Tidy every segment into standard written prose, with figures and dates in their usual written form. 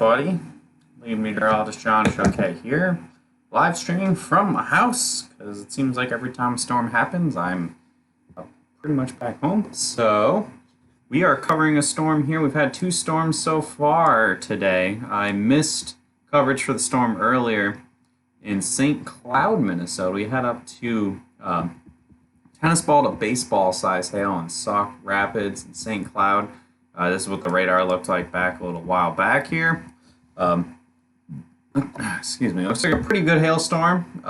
everybody. Lead meteorologist John Choquet here, live streaming from my house because it seems like every time a storm happens, I'm pretty much back home. So we are covering a storm here. We've had two storms so far today. I missed coverage for the storm earlier in St. Cloud, Minnesota. We had up to tennis ball to baseball size hail in Sauk Rapids and St. Cloud. This is what the radar looked like back a little while back here. Excuse me. It looks like a pretty good hailstorm.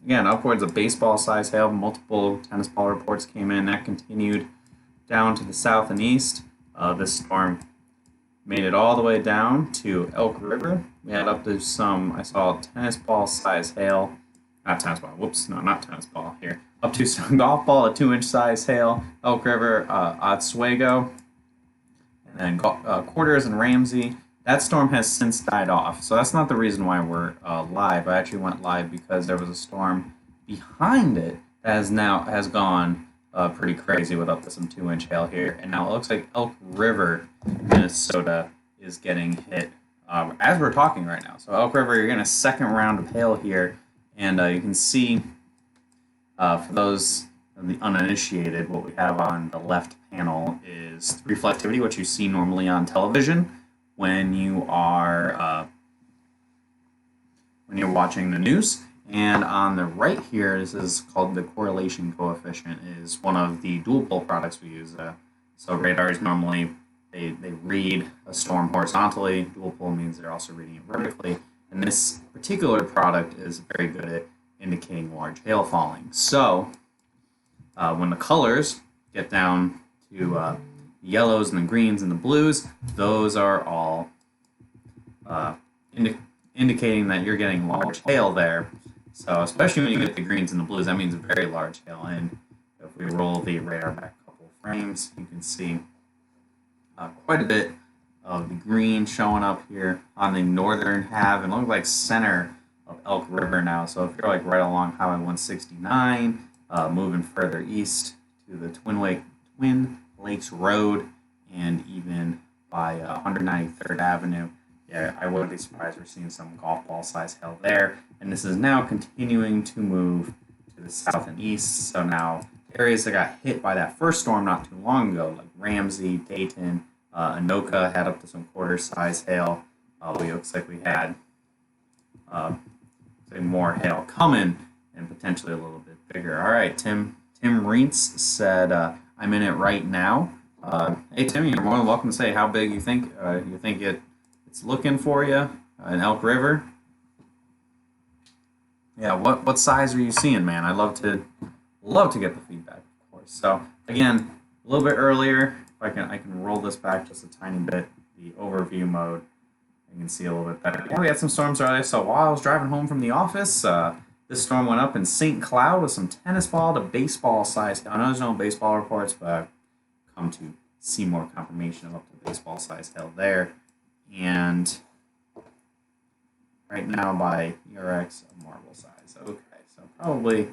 Again, upwards of baseball size hail. Multiple tennis ball reports came in. That continued down to the south and east. This storm made it all the way down to Elk River. We had up to some, I saw tennis ball size hail. Not tennis ball. Whoops. No, not tennis ball here. Up to some golf ball, a 2-inch size hail. Elk River, Oswego. And then Quarters and Ramsey. That storm has since died off, so that's not the reason why we're live. I actually went live because there was a storm behind it that has gone pretty crazy with up to some 2-inch hail here, and now it looks like Elk River, Minnesota, is getting hit as we're talking right now. So Elk River, you're getting a second round of hail here, and you can see for those the uninitiated, what we have on the left panel is reflectivity, which you see normally on television when you are watching the news. And on the right here, this is called the correlation coefficient, is one of the dual pole products we use. So radars normally they read a storm horizontally. Dual pole means they're also reading it vertically. And this particular product is very good at indicating large hail falling. So when the colors get down to the yellows and the greens and the blues, those are all indicating that you're getting large hail there. So especially when you get the greens and the blues, that means very large hail. And if we roll the radar back a couple of frames, you can see quite a bit of the green showing up here on the northern half and looks like center of Elk River now. So if you're like right along Highway 169, moving further east to the Twin Lakes Road, and even by 193rd Avenue. Yeah, I wouldn't be surprised we're seeing some golf ball size hail there. And this is now continuing to move to the south and east. So now areas that got hit by that first storm not too long ago, like Ramsey, Dayton, Anoka, had up to some quarter size hail. It looks like we had more hail coming and potentially a little bit bigger. All right, Tim Reentz said, I'm in it right now. Hey, Tim, you're more than welcome to say how big you think it's looking for you in Elk River. Yeah, what size are you seeing, man? I'd love to get the feedback, of course. So again, a little bit earlier, if I can roll this back just a tiny bit, the overview mode, you can see a little bit better. Yeah, we had some storms earlier. So while I was driving home from the office, this storm went up in St. Cloud with some tennis ball to baseball size. I know there's no baseball reports, but I've come to see more confirmation of up to baseball size hail there. And right now by ERX, a marble size. Okay, so probably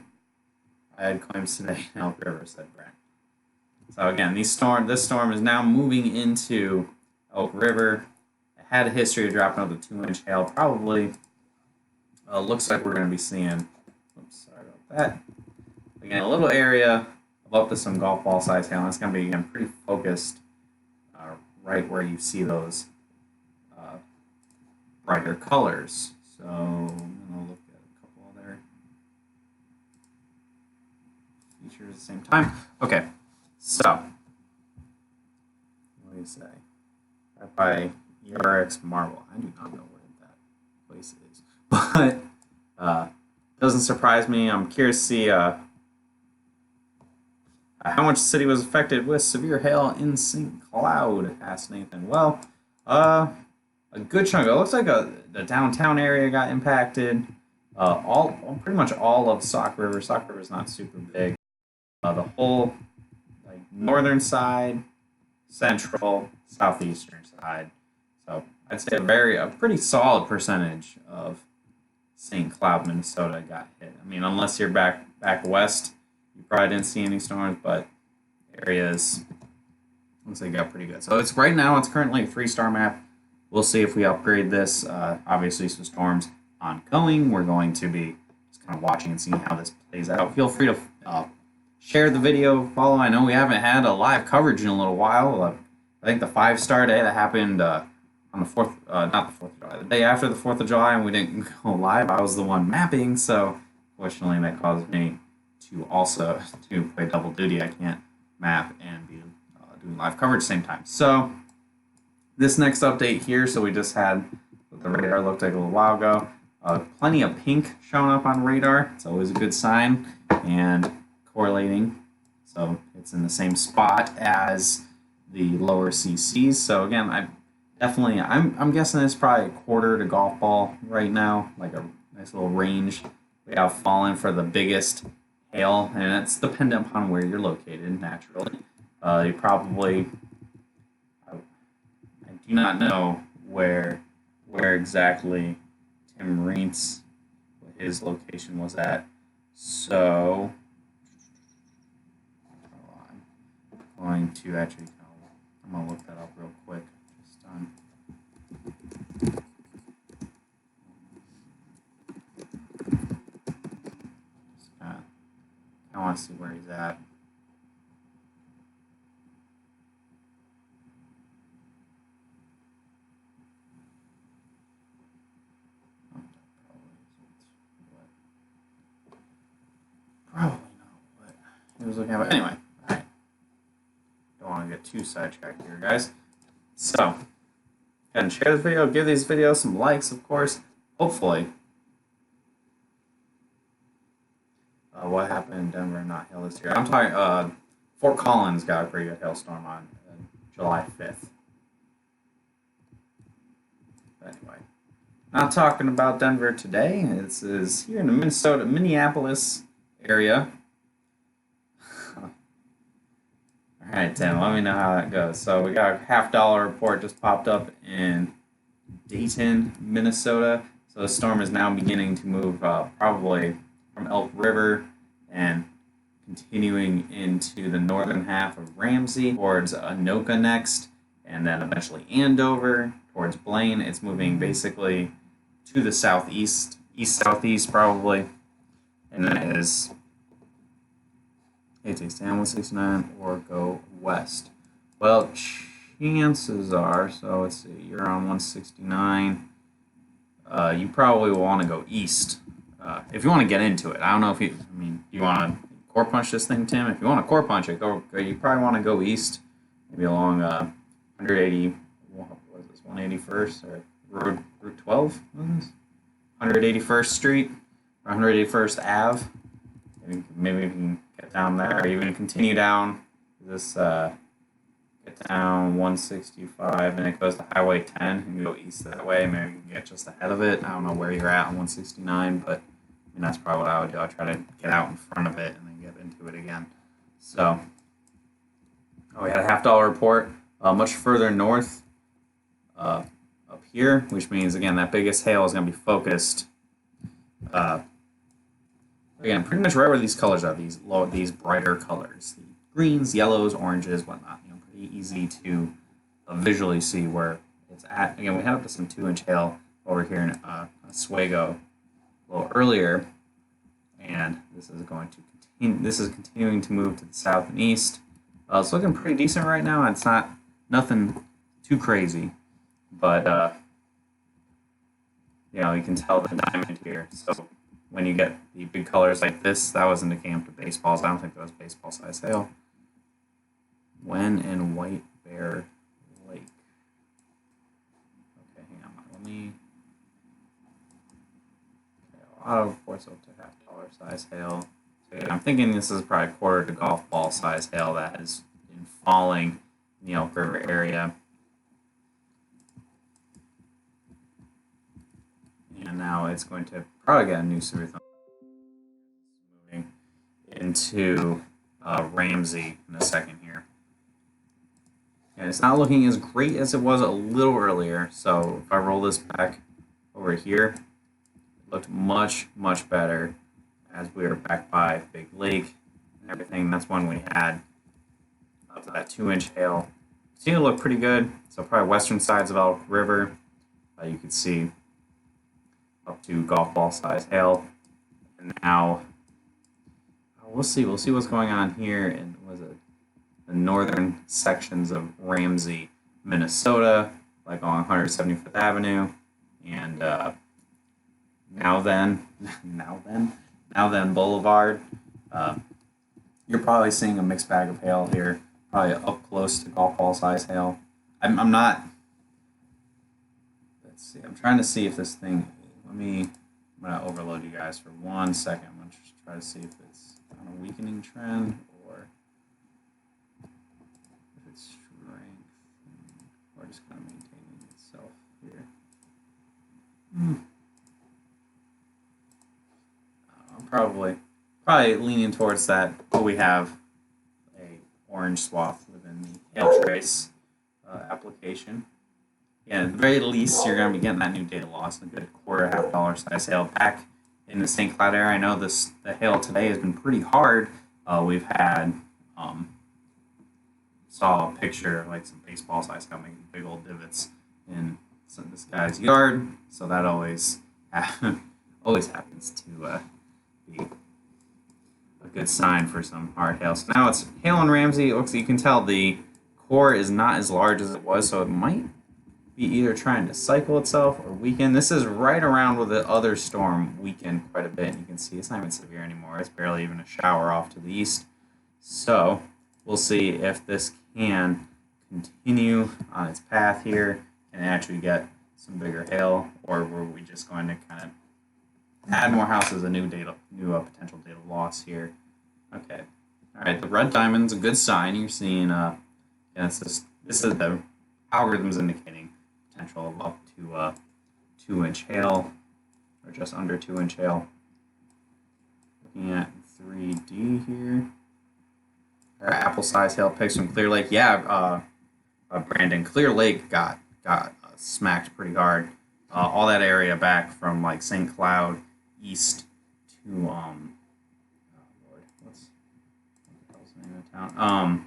I had claims today in Elk River, said Brent. So again, this storm is now moving into Elk River. It had a history of dropping up to 2-inch hail, probably. Looks like we're going to be seeing, oops, sorry about that. Again, a little area of up to some golf ball size hail. It's going to be, again, pretty focused right where you see those brighter colors. So I'm going to look at a couple other features at the same time. Okay, so what do you say? Right by ERX Marble. I do not know where that place is. But doesn't surprise me. I'm curious to see how much the city was affected with severe hail in St. Cloud, asked Nathan. Well, a good chunk. It looks like the downtown area got impacted. Pretty much all of Sauk River. Sauk River is not super big. The whole northern side, central, southeastern side. So I'd say a pretty solid percentage of St. Cloud, Minnesota got hit. I mean, unless you're back west, you probably didn't see any storms, but areas looks like it got pretty good. So it's right now it's currently a 3-star map. we'll see if we upgrade this. Obviously, some storms ongoing. We're going to be just kind of watching and seeing how this plays out. Feel free to share the video, follow. I know we haven't had a live coverage in a little while. I think the 5-star day that happened on the 4th, not the 4th of July, the day after the 4th of July, and we didn't go live. I was the one mapping, so fortunately that caused me to also to play double duty. I can't map and be doing live coverage at the same time. So this next update here, so we just had what the radar looked like a little while ago. Plenty of pink showing up on radar. It's always a good sign, and correlating. So it's in the same spot as the lower CCs. So again, I'm guessing it's probably a quarter to golf ball right now, like a nice little range. We have fallen for the biggest hail, and it's dependent upon where you're located naturally. You probably, I do not know where exactly Tim Reent's, his location was at. So I'm going to actually, I'm going to look that up real quick. Just I want to see where he's at. Probably not what he was looking at. But anyway, all right. Don't want to get too sidetracked here, guys. So, go ahead and share this video. Give these videos some likes, of course. Hopefully. What happened in Denver, not hail this year? I'm talking, Fort Collins got a pretty good hailstorm on July 5th. But anyway, not talking about Denver today. This is here in the Minneapolis area. All right, Tim, let me know how that goes. So we got a $50 report just popped up in Dayton, Minnesota. So the storm is now beginning to move probably from Elk River and continuing into the northern half of Ramsey towards Anoka next, and then eventually Andover towards Blaine. It's moving basically to the southeast, east-southeast probably, and that is, hey, take stand 169 or go west. Well, chances are, so let's see, you're on 169. You probably will want to go east if you want to get into it. I don't know if you want to core punch this thing, Tim. If you want to core punch it, go. You probably want to go east, maybe along 180. What was this? 181st or Route 12? What is this? 181st Street or 181st Ave. Maybe you can get down there, or even continue down this. Get down 165, and it goes to Highway 10, and you go east that way. Maybe you can get just ahead of it. I don't know where you're at on 169, but that's probably what I would do. I'd try to get out in front of it and then get into it again. So, we had a $50 report much further north up here, which means, again, that biggest hail is going to be focused, again, pretty much right where these colors are, these brighter colors, the greens, yellows, oranges, whatnot. Pretty easy to visually see where it's at. Again, we had up to some 2-inch hail over here in Oswego a little earlier, and this is going to continue. This is continuing to move to the south and east. It's looking pretty decent right now. It's nothing too crazy, but you can tell the diamond here. So when you get the big colors like this, that was indicating to baseballs. I don't think that was baseball size hail. When in White Bear Lake. Okay, hang on. Let me. Okay, a lot of reports up to $50 size hail. So yeah, I'm thinking this is probably a quarter to golf ball size hail that has been falling in the Elk River area. And now it's going to probably get a new severe thunderstorm moving into Ramsey in a second here. And it's not looking as great as it was a little earlier. So if I roll this back over here, it looked much, much better as we were back by Big Lake and everything. That's when we had up to that 2-inch hail See, it look pretty good. So probably western sides of Elk River. You could see up to golf ball size hail. And now we'll see. We'll see what's going on here in the northern sections of Ramsey, Minnesota, like on 175th Avenue, and now then, now then Boulevard. You're probably seeing a mixed bag of hail here, probably up close to golf ball size hail. I'm not. Let's see. I'm trying to see if this thing. I'm gonna overload you guys for 1 second. I'm gonna just try to see if it's on a weakening trend or if it's strength or just kind of maintaining itself here. I'm probably leaning towards that, but we have a orange swath within the hail trace application. Yeah, at the very least, you're going to be getting that new data loss, a good $0.25 size hail back in the St. Cloud area. I know the hail today has been pretty hard. We've had saw a picture of like some baseball size hail making big old divots in this guy's yard, so that always always happens to be a good sign for some hard hail. So now it's hail in Ramsey. It looks, you can tell the core is not as large as it was, so it might be either trying to cycle itself or weaken. This is right around where the other storm weakened quite a bit. You can see it's not even severe anymore. It's barely even a shower off to the east. So we'll see if this can continue on its path here and actually get some bigger hail, or were we just going to kind of add more houses, a new potential data loss here. Okay. All right, the red diamond's a good sign. You're seeing, this is the algorithm's indicating potential of up to 2-inch hail, or just under 2-inch hail. Looking at 3D here. Our apple size hail picks from Clear Lake. Yeah, Brandon, Clear Lake got smacked pretty hard. All that area back from like St. Cloud east to Lord, what's the name of the town?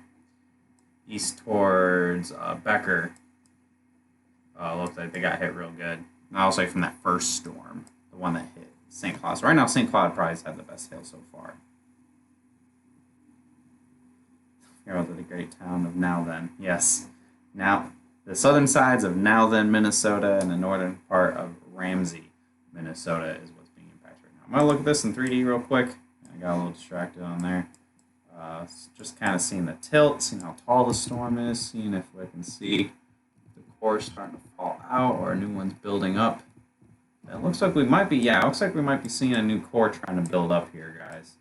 East towards Becker. Looks like they got hit real good. I was like from that first storm, the one that hit St. Cloud. So right now, St. Cloud probably has had the best hail so far. Here are the great town of Now Then. Yes, now the southern sides of Now Then, Minnesota, and the northern part of Ramsey, Minnesota, is what's being impacted right now. I'm gonna look at this in 3D real quick. I got a little distracted on there. Just kind of seeing the tilt, seeing how tall the storm is, seeing if I can see the core starting to fall out or a new one's building up. It looks like we might be, it looks like we might be seeing a new core trying to build up here, guys,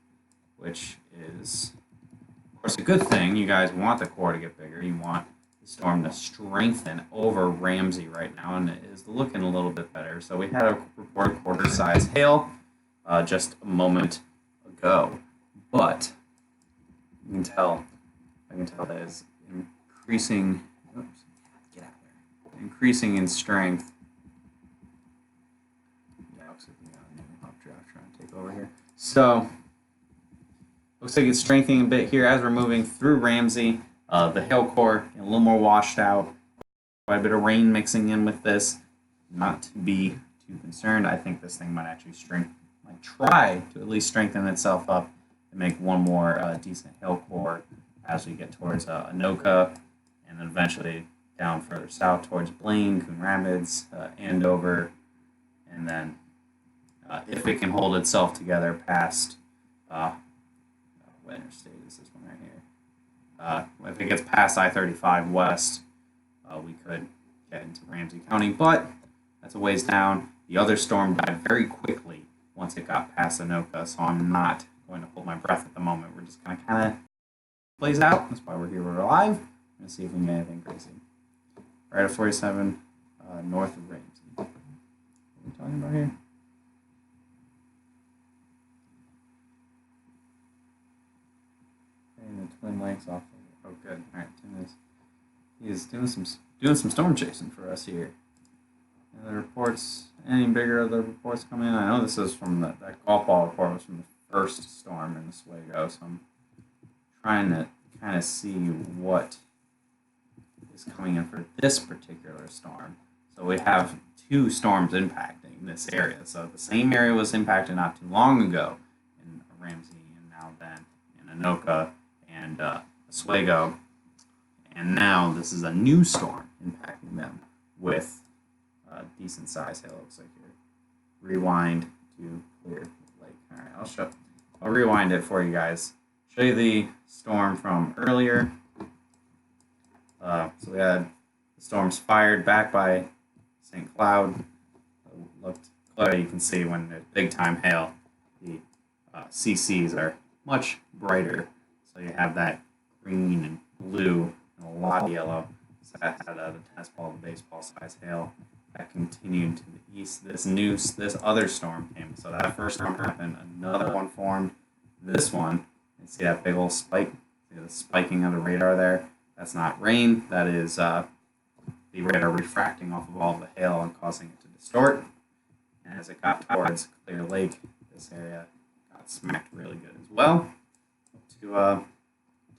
which is, of course, a good thing. You guys want the core to get bigger. You want the storm to strengthen over Ramsey right now, and it is looking a little bit better. So we had a reported quarter-size hail just a moment ago, but I can tell that it's increasing. Oops, get out there. Increasing in strength. Yeah, looks like we got a new updraft trying to take over here. So looks like it's strengthening a bit here as we're moving through Ramsey. The hail core a little more washed out. Quite a bit of rain mixing in with this. Not to be too concerned. I think this thing might actually try to at least strengthen itself up and make one more decent hail core as we get towards Anoka, and then eventually down further south towards Blaine, Coon Rapids, Andover, and then if it can hold itself together past what interstate is this one right here? If it gets past I-35 west, we could get into Ramsey County, but that's a ways down. The other storm died very quickly once it got past Anoka, so I'm not going to hold my breath at the moment. We're just going to kind of plays out. That's why we're here. We're live. We're going to see if we can get anything crazy. Right at 47 north of Ramsey. What are we talking about here? And the Twin Lakes off. Oh, good. All right, he is doing some storm chasing for us here. And the reports, any bigger of the reports come in? I know this is from that golf ball report was from the first storm in Oswego, so I'm trying to kind of see what is coming in for this particular storm. So we have two storms impacting this area. So the same area was impacted not too long ago in Ramsey and now then in Anoka and Oswego. And now this is a new storm impacting them with decent size hail. Looks like here. Rewind to Clear Lake. All right, I'll rewind it for you guys. Show you the storm from earlier. So we had the storms fired back by St. Cloud. Looked clear. You can see when there's big time hail, the CCs are much brighter. So you have that green and blue and a lot of yellow. So that had the tennis ball to baseball size hail. That continued to the east. This other storm came. So that first storm happened. Another one formed. This one, you see that big old spike? See the spiking of the radar there? That's not rain. That is the radar refracting off of all the hail and causing it to distort. And as it got towards Clear Lake, this area got smacked really good as well. Up to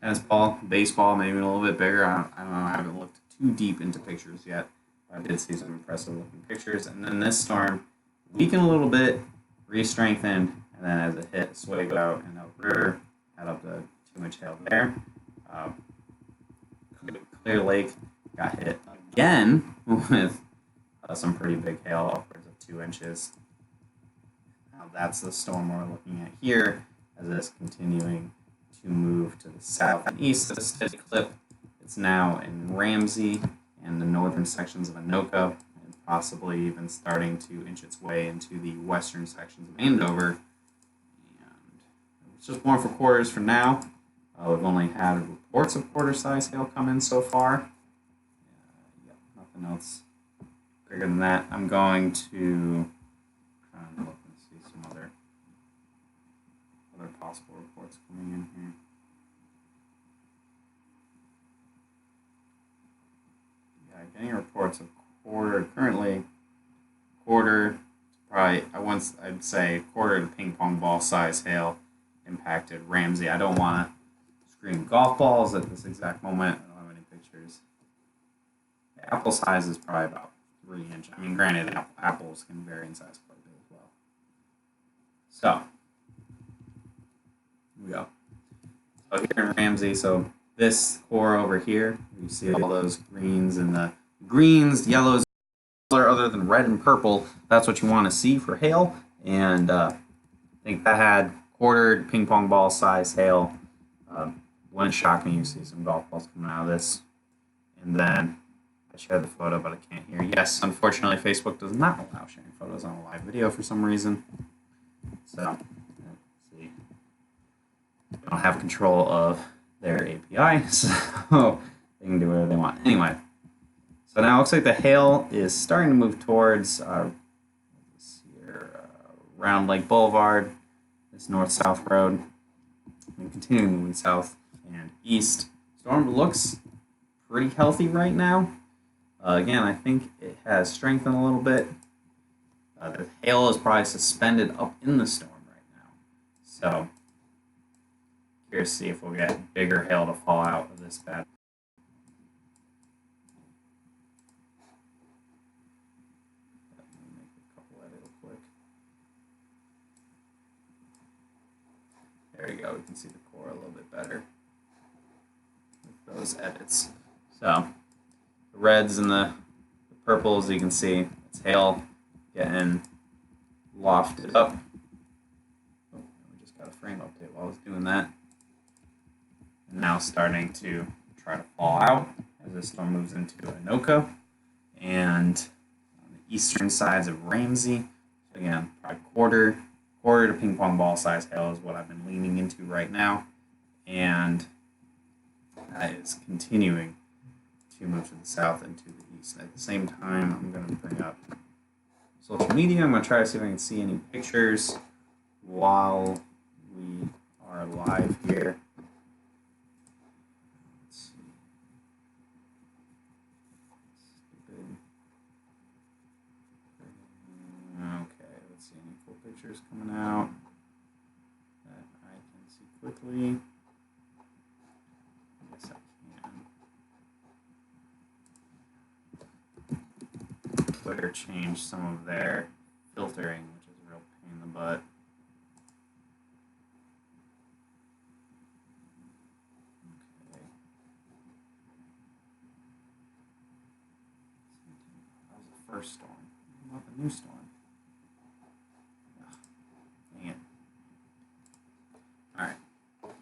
tennis ball, baseball, maybe a little bit bigger. I don't know. I haven't looked too deep into pictures yet. I did see some impressive looking pictures. And then this storm weakened a little bit, re-strengthened, and then as it hit Oswego and Elk River, had up to 2-inch hail there. Clear Lake got hit again with some pretty big hail, upwards of 2 inches. Now that's the storm we're looking at here as it's continuing to move to the south and east. This steady clip, it's now in Ramsey and the northern sections of Anoka, and possibly even starting to inch its way into the western sections of Andover. And it's just one for quarters for now. We've only had reports of quarter-size hail come in so far. Nothing else bigger than that. I'm going to try and look and see some other possible reports coming in here. Getting reports of currently quarter, probably I'd say quarter to ping pong ball size hail impacted Ramsey. I don't want to scream golf balls at this exact moment. I don't have any pictures. The apple size is probably about 3 inch. I mean, granted, apples can vary in size quite a bit as well. So, here we go. So here in Ramsey, so this core over here, you see all those greens and the greens, yellows, color other than red and purple. That's what you want to see for hail. And I think that had quartered ping pong ball size hail. Wouldn't shock me. You see some golf balls coming out of this. And then I shared the photo, but I can't hear. Yes, unfortunately, Facebook does not allow sharing photos on a live video for some reason. So, let's see. They don't have control of their API, so they can do whatever they want. Anyway, so now it looks like the hail is starting to move towards Round Lake Boulevard, this north-south road, and continuing moving south and east. Storm looks pretty healthy right now. Again, I think it has strengthened a little bit. The hail is probably suspended up in the storm right now. So, curious to see if we'll get bigger hail to fall out of this bad. Let me make a couple edits real quick. There you go. We can see the core a little bit better with those edits. So, the reds and the purples, you can see it's hail getting lofted up. Oh, we just got a frame update while I was doing that. And now starting to try to fall out as this storm moves into Anoka and on the eastern sides of Ramsey. So again, probably quarter to ping pong ball size hail is what I've been leaning into right now. And that is continuing to move to the south and to the east. At the same time, I'm going to bring up social media. I'm going to try to see if I can see any pictures while we are live here. Let's see. Okay, let's see any cool pictures coming out that I can see quickly. I guess I can. or change some of their filtering, which is a real pain in the butt. Okay. That was the first storm. What about the new storm? Ugh, dang it. Alright. Well,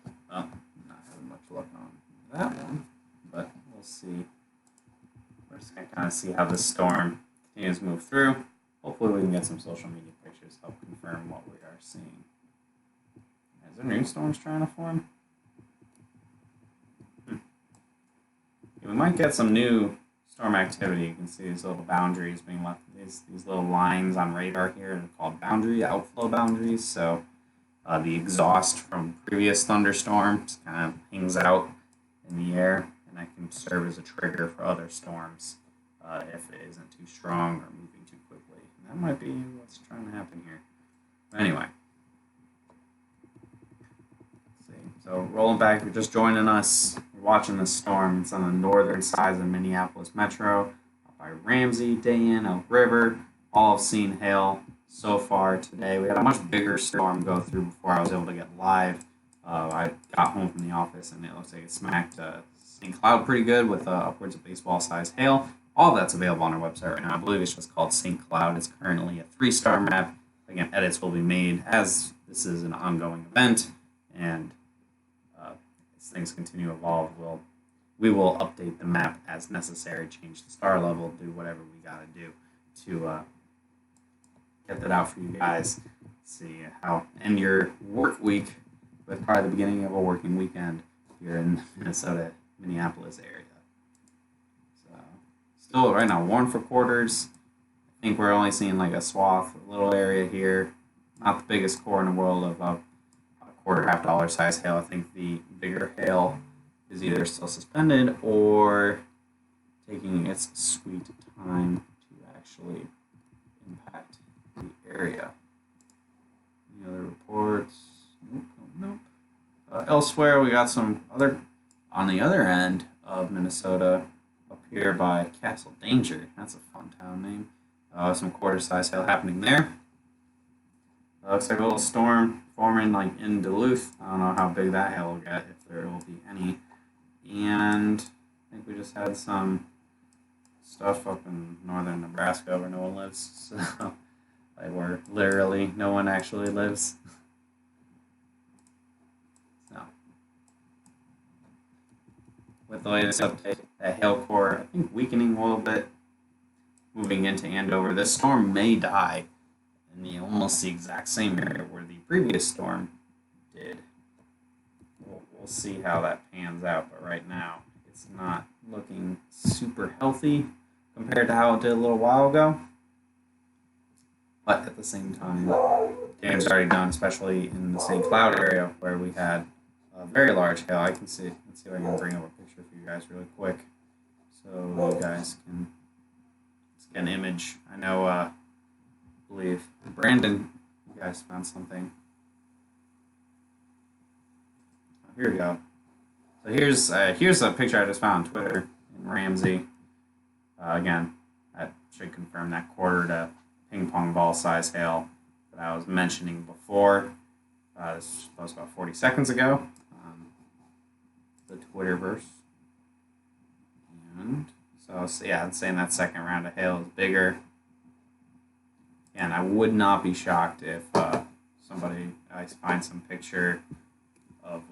not having much luck on that one, but we'll see. We're just going to kind of see how this storm continues to move through. Hopefully we can get some social media pictures to help confirm what we are seeing. Is there new storms trying to form? Yeah, we might get some new storm activity. You can see these little boundaries being left. These little lines on radar here are called outflow boundaries. So the exhaust from previous thunderstorms kind of hangs out in the air, and that can serve as a trigger for other storms if it isn't too strong or moving too quickly. And that might be what's trying to happen here. But anyway, let's see. So rolling back, you're just joining us. You're watching this storm. It's on the northern sides of the Minneapolis metro, up by Ramsey, Dayan, Elk River. All have seen hail so far today. We had a much bigger storm go through before I was able to get live. I got home from the office and it looks like it smacked St. Cloud pretty good with upwards of baseball-sized hail. All of that's available on our website right now. I believe it's just called St. Cloud. It's currently a 3-star map. Again, edits will be made as this is an ongoing event, and as things continue to evolve, we will update the map as necessary, change the star level, do whatever we got to do to get that out for you guys. See how end your work week with probably the beginning of a working weekend here in the Minneapolis area. So still right now warm for quarters. I think we're only seeing like a swath, a little area here. Not the biggest core in the world of a quarter, $half size hail. I think the bigger hail is either still suspended or taking its sweet time to actually impact the area. Any other reports? Nope. Elsewhere, we got some other, on the other end of Minnesota, up here by Castle Danger. That's a fun town name. Some quarter-size hail happening there. Looks like a little storm forming like in Duluth. I don't know how big that hail will get, if there will be any. And I think we just had some stuff up in northern Nebraska where no one lives. So, like where literally no one actually lives. So, with the latest update, that hail core, I think weakening a little bit, moving into Andover. This storm may die in almost the exact same area where the previous storm did. We'll see how that pans out, but right now it's not looking super healthy compared to how it did a little while ago. But at the same time, damage already done, especially in the St. Cloud area where we had a very large hail. I can see. Let's see if I can bring up a picture for you guys really quick, so you guys can get an image. I know. I believe Brandon, you guys found something. Oh, here we go. So here's a picture I just found on Twitter in Ramsey. Again, that should confirm that quarter to ping pong ball size hail that I was mentioning before. This was about 40 seconds ago. The Twitterverse. And so yeah, I'm saying that second round of hail is bigger. And I would not be shocked if somebody finds some picture of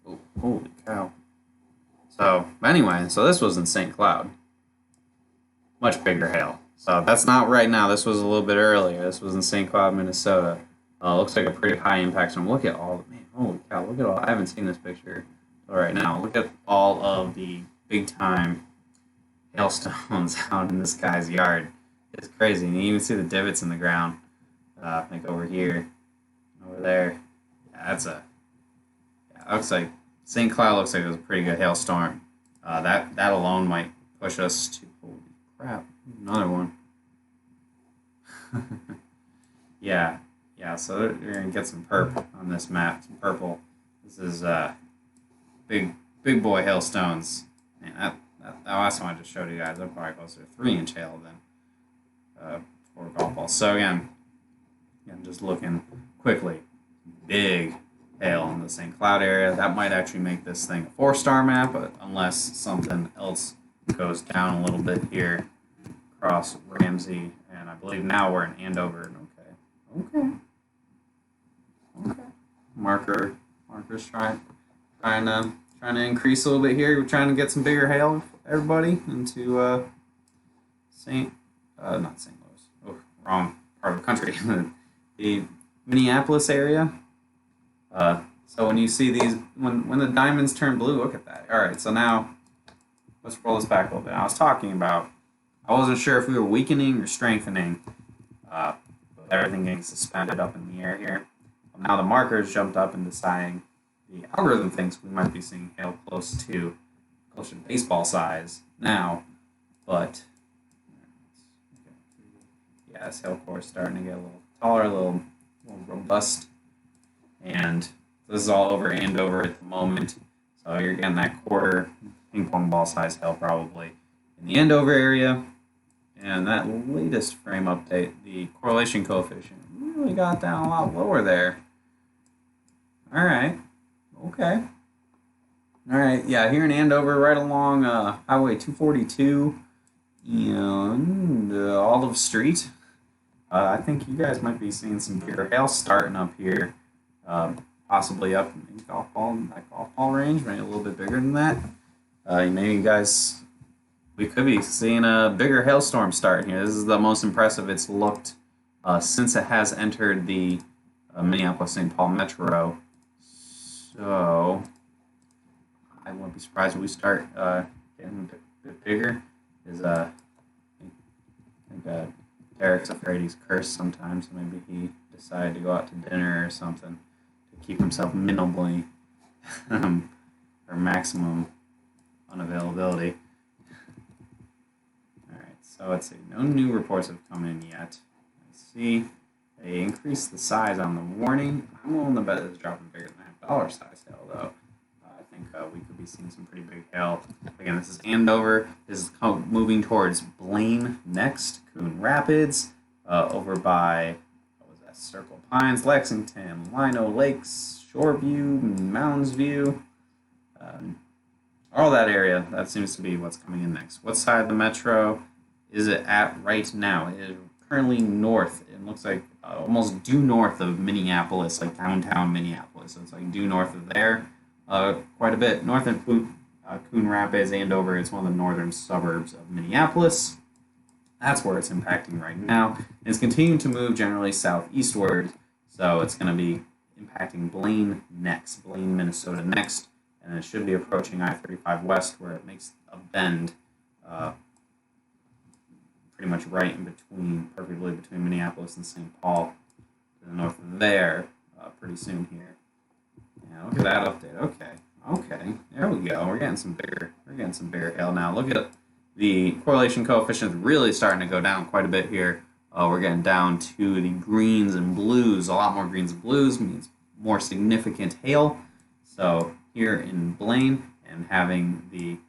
oh, holy cow. So anyway, so this was in St. Cloud. Much bigger hail. So that's not right now. This was a little bit earlier. This was in St. Cloud, Minnesota. Looks like a pretty high impact storm. Look at all, man, holy cow, look at all, I haven't seen this picture right now. Look at all of the big time hailstones out in this guy's yard. It's crazy. And you even see the divots in the ground. I think over here, over there. Yeah, it looks like St. Cloud looks like it was a pretty good hailstorm. That alone might push us to, holy crap, another one. Yeah, so you're gonna get some perp on this map, some purple. This is big big boy hailstones. Man, that last one I just showed you guys, they're probably closer to 3-inch hail than 4 golf balls. So again, just looking quickly, big hail in the St. Cloud area. That might actually make this thing a 4-star map, but unless something else goes down a little bit here across Ramsey, and I believe now we're in Andover. Okay. Marker's trying to increase a little bit here. We're trying to get some bigger hail, everybody, into not St. Louis. Oh, wrong part of the country. The Minneapolis area. So when you see these, when the diamonds turn blue, look at that. All right, so now let's roll this back a little bit. I was talking about, I wasn't sure if we were weakening or strengthening with everything getting suspended up in the air here. Well, now the markers jumped up and deciding the algorithm thinks we might be seeing hail closer to baseball size now, but yeah, this hail core is starting to get a little taller, a little robust, and this is all over Andover at the moment. So you're getting that quarter ping pong ball size hail probably in the Andover area. And that latest frame update, the correlation coefficient really got down a lot lower there. All right. Okay. All right. Yeah, here in Andover, right along Highway 242 and Olive Street. I think you guys might be seeing some bigger hail starting up here. Possibly up in that golf ball range, maybe a little bit bigger than that. Maybe you guys, we could be seeing a bigger hailstorm start here. This is the most impressive it's looked since it has entered the Minneapolis-St. Paul metro. So I wouldn't be surprised if we start getting a bit bigger. I think Derek's afraid he's cursed sometimes, so maybe he decided to go out to dinner or something to keep himself minimally or maximum unavailability. Alright, so let's see. No new reports have come in yet. Let's see. They increased the size on the warning. I'm willing to bet it's dropping bigger than $1 size hail, though. I think we could be seeing some pretty big hail. Again, this is Andover. This is moving towards Blaine next. Coon Rapids, over by, Circle Pines, Lexington, Lino Lakes, Shoreview, Mounds View. All that area, that seems to be what's coming in next. What side of the metro is it at right now? It is currently north. It looks like almost due north of Minneapolis, like downtown Minneapolis. So it's like due north of there. Quite a bit. North of Coon Rapids, Andover. It's one of the northern suburbs of Minneapolis. That's where it's impacting right now. And it's continuing to move generally southeastward. So it's going to be impacting Blaine next. Blaine, Minnesota next. And it should be approaching I-35 West, where it makes a bend pretty much right in between, perfectly between Minneapolis and St. Paul to the north of there pretty soon here. Yeah, look at that update. Okay, there we go. We're getting some bigger hail now. Look at the correlation coefficient is really starting to go down quite a bit here. We're getting down to the greens and blues. A lot more greens and blues means more significant hail. So here in Blaine, and having the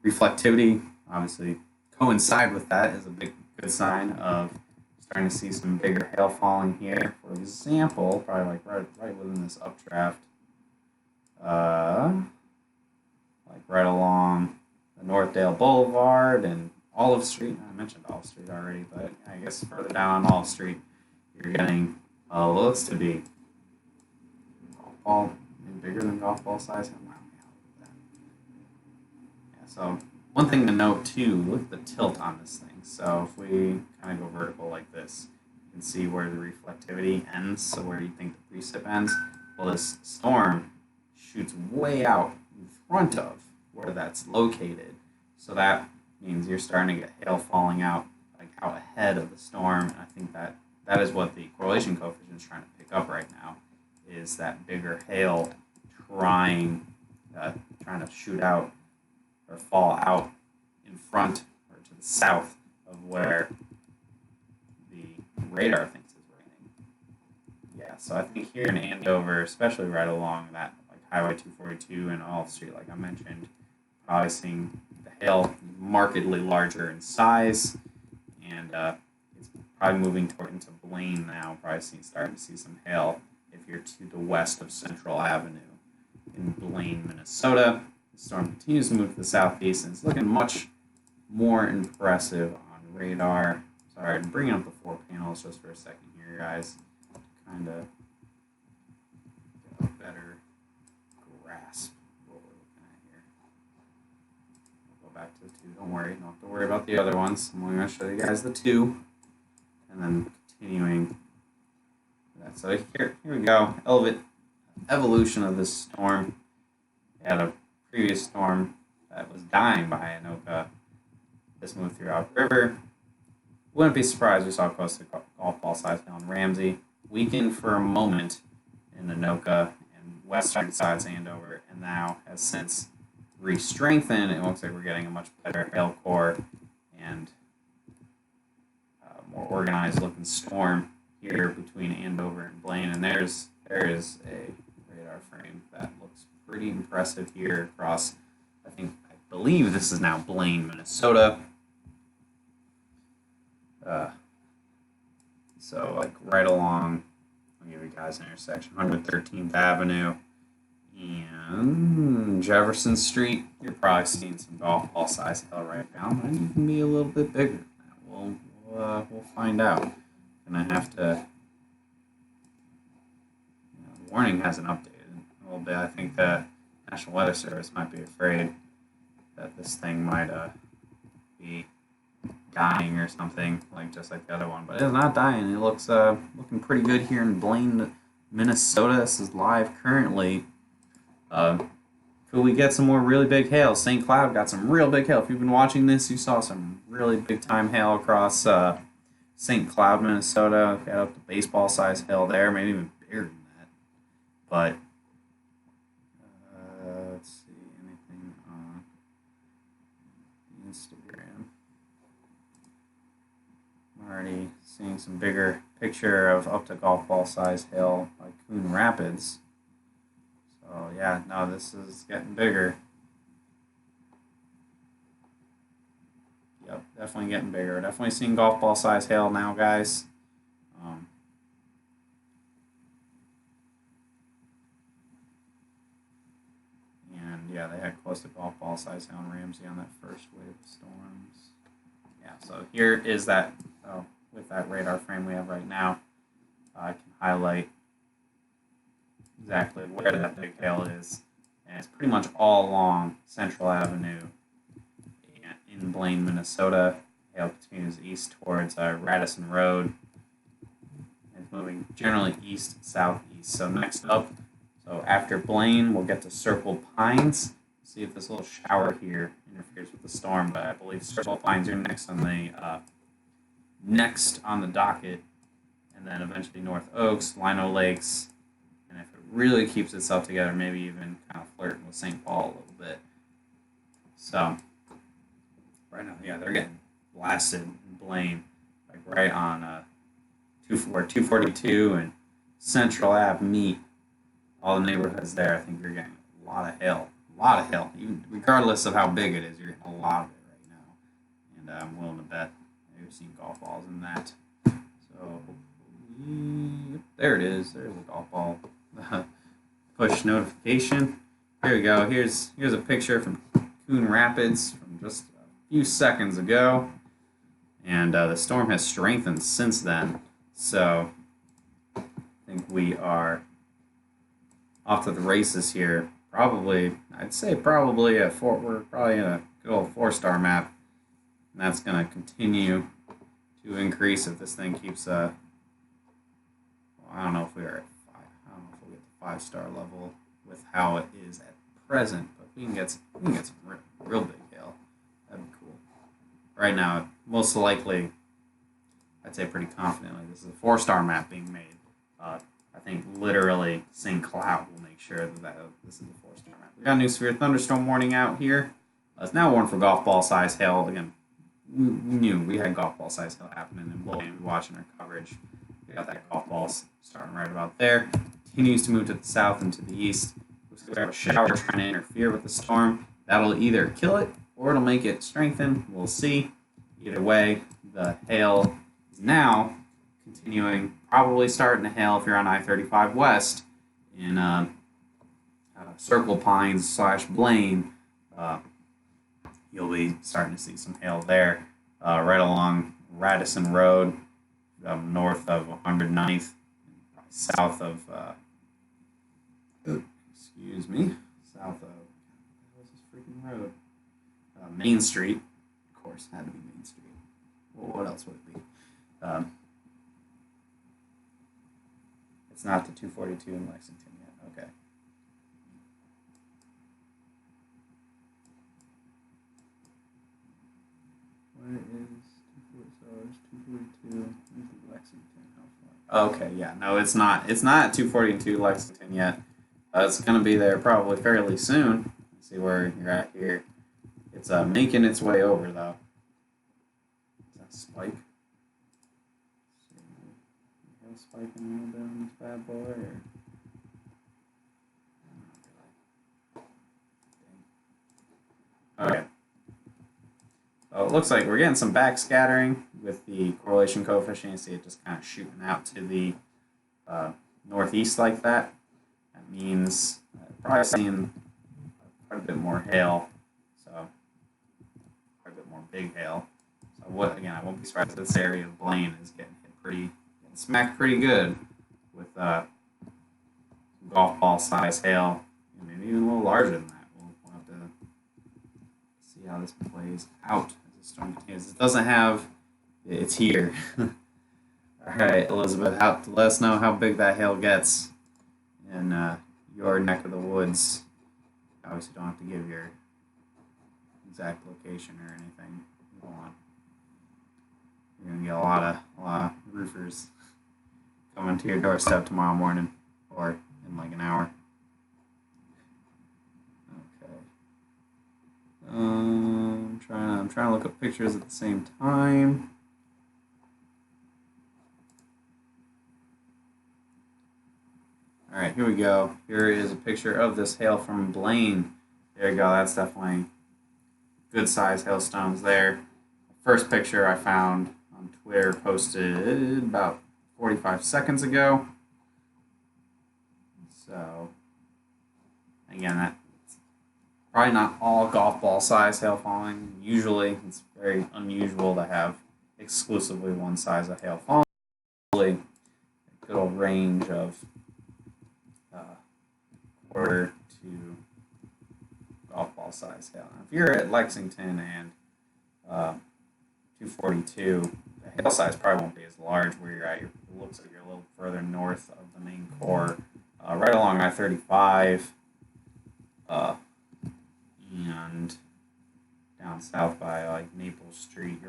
reflectivity obviously coincide with that is a good sign of starting to see some bigger hail falling here. For example, probably like right within this updraft, like right along the Northdale Boulevard and Olive Street. I mentioned Olive Street already, but I guess further down on Olive Street, you're getting looks to be golf ball, bigger than golf ball size. Yeah, so one thing to note too, look at the tilt on this thing. So if we kind of go vertical like this, you can see where the reflectivity ends, so where you think the precip ends. Well, this storm shoots way out in front of where that's located. So that means you're starting to get hail falling out, like out ahead of the storm. And I think that is what the correlation coefficient is trying to pick up right now, is that bigger hail trying to shoot out or fall out in front or to the south of where the radar thinks is raining. Yeah, so I think here in Andover, especially right along that like Highway 242 and Olive Street, like I mentioned, probably seeing the hail markedly larger in size, and it's probably moving into Blaine now. Probably starting to see some hail if you're to the west of Central Avenue in Blaine, Minnesota. The storm continues to move to the southeast, and it's looking much more impressive on radar. Sorry, I'm bringing up the 4 panels just for a second here, guys. Kind of get a better grasp of what we're looking at here. I'll go back to the 2. Don't worry, don't have to worry about the other ones. I'm going to show you guys the 2, and then continuing that. So here we go. Evolution of this storm. We had a previous storm that was dying by Anoka. This moved throughout River. Wouldn't be surprised we saw close to golf ball size hail in Ramsey. Weakened for a moment in Anoka and western sides Andover, and now has since re-strengthened. It looks like we're getting a much better hail core and more organized looking storm here between Andover and Blaine. And there is a radar frame that looks pretty impressive here across, I believe this is now Blaine, Minnesota. So like right along, I'll give you guys an intersection, 113th Avenue and Jefferson Street. You're probably seeing some golf ball size hail right now. Might even be a little bit bigger. We'll find out. Gonna have to. The warning hasn't updated a little bit. I think the National Weather Service might be afraid that this thing might be dying or something, just like the other one. But it's not dying. It looks looking pretty good here in Blaine, Minnesota. This is live currently. Could we get some more really big hail? St. Cloud got some real big hail. If you've been watching this, you saw some really big time hail across St. Cloud, Minnesota. Got up to baseball size hail there, maybe even bigger than that. But let's see, anything on Instagram. I'm already seeing some bigger picture of up to golf ball size hail by Coon Rapids. So yeah, no, this is getting bigger. Yep, definitely getting bigger. Definitely seeing golf ball size hail now, guys. And yeah, they had close to golf ball size hail in Ramsey on that first wave of storms. Yeah, so here is that, with that radar frame we have right now, I can highlight exactly where that big hail is. And it's pretty much all along Central Avenue in Blaine, Minnesota. Hail continues east towards Radisson Road. It's moving generally east-southeast. So next up, after Blaine, we'll get to Circle Pines. See if this little shower here interferes with the storm, but I believe Circle Pines are next on the docket, and then eventually North Oaks, Lino Lakes, and if it really keeps itself together, maybe even kind of flirting with St. Paul a little bit. So right now, yeah, they're getting blasted in Blaine, like right on where 242 and Central Ave meet. All the neighborhoods there, I think you're getting a lot of hail. Even regardless of how big it is, you're getting a lot of it right now. And I'm willing to bet you're seeing golf balls in that. So there it is. There's a golf ball push notification. Here we go. Here's a picture from Coon Rapids from just a few seconds ago. And the storm has strengthened since then. So I think we are off to the races here. I'd say probably we're probably in a good old 4-star map, and that's going to continue to increase if this thing keeps. I don't know if we're at 5. I don't know if we'll get the 5-star level with how it is at present, but we can get some real big hail. That'd be cool. Right now, most likely, I'd say pretty confidently, this is a 4-star map being made. I think literally St. Cloud will make sure that this is a 4-star map. We got a new severe thunderstorm warning out here. It's now warned for golf ball size hail. Again, we knew we had golf ball size hail happening in Blaine. We're watching our coverage. We got that golf ball starting right about there. Continues to move to the south and to the east. Looks like we have a shower trying to interfere with the storm. That'll either kill it or it'll make it strengthen. We'll see. Either way, the hail is now continuing, probably starting to hail if you're on I-35 West in Circle Pines / Blaine. You'll be starting to see some hail there. Right along Radisson Road, north of 109th, south of, south of, what's this freaking road? Main Street, of course, had to be Main Street. Well, what else would it be? It's not the 242 in Lexington yet. Okay. Where is 242 into Lexington? How far? Okay, yeah, no, it's not. It's not 242 Lexington yet. It's going to be there probably fairly soon. Let's see where you're at here. It's making its way over though. Is that Spike? Spiking a little bit on this bad boy, or okay. So it looks like we're getting some backscattering with the correlation coefficient. You see it just kind of shooting out to the northeast like that. That means probably seeing quite a bit more hail. So quite a bit more big hail. So what again? I won't be surprised if this area of Blaine is getting hit smacked pretty good with golf ball size hail, maybe even a little larger than that. We'll have to see how this plays out as the storm continues. It doesn't have, it's here. All right, Elizabeth, let us know how big that hail gets in your neck of the woods. Obviously, don't have to give your exact location or anything you want. You're gonna get a lot of roofers coming to your doorstep tomorrow morning, or in like an hour. Okay. I'm trying to look up pictures at the same time. All right, here we go. Here is a picture of this hail from Blaine. There you go. That's definitely good size hailstones there. First picture I found on Twitter, posted about 45 seconds ago. So, again, that's probably not all golf ball size hail falling. Usually, it's very unusual to have exclusively one size of hail falling. Usually, a good old range of quarter to golf ball size hail. Now, if you're at Lexington and 242, the hail size probably won't be as large where you're at. It looks like you're a little further north of the main core, right along I-35, and down south by like Maple Street.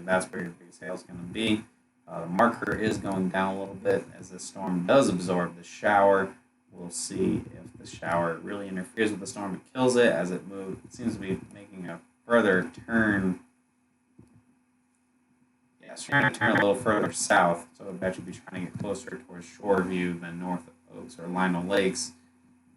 That's where your biggest hail is going to be. The marker is going down a little bit as the storm does absorb the shower. We'll see if the shower really interferes with the storm and kills it as it moves. It seems to be making a further turn. Yeah, it's trying to turn a little further south, so I bet you'd be trying to get closer towards Shoreview than North Oaks or Lino Lakes.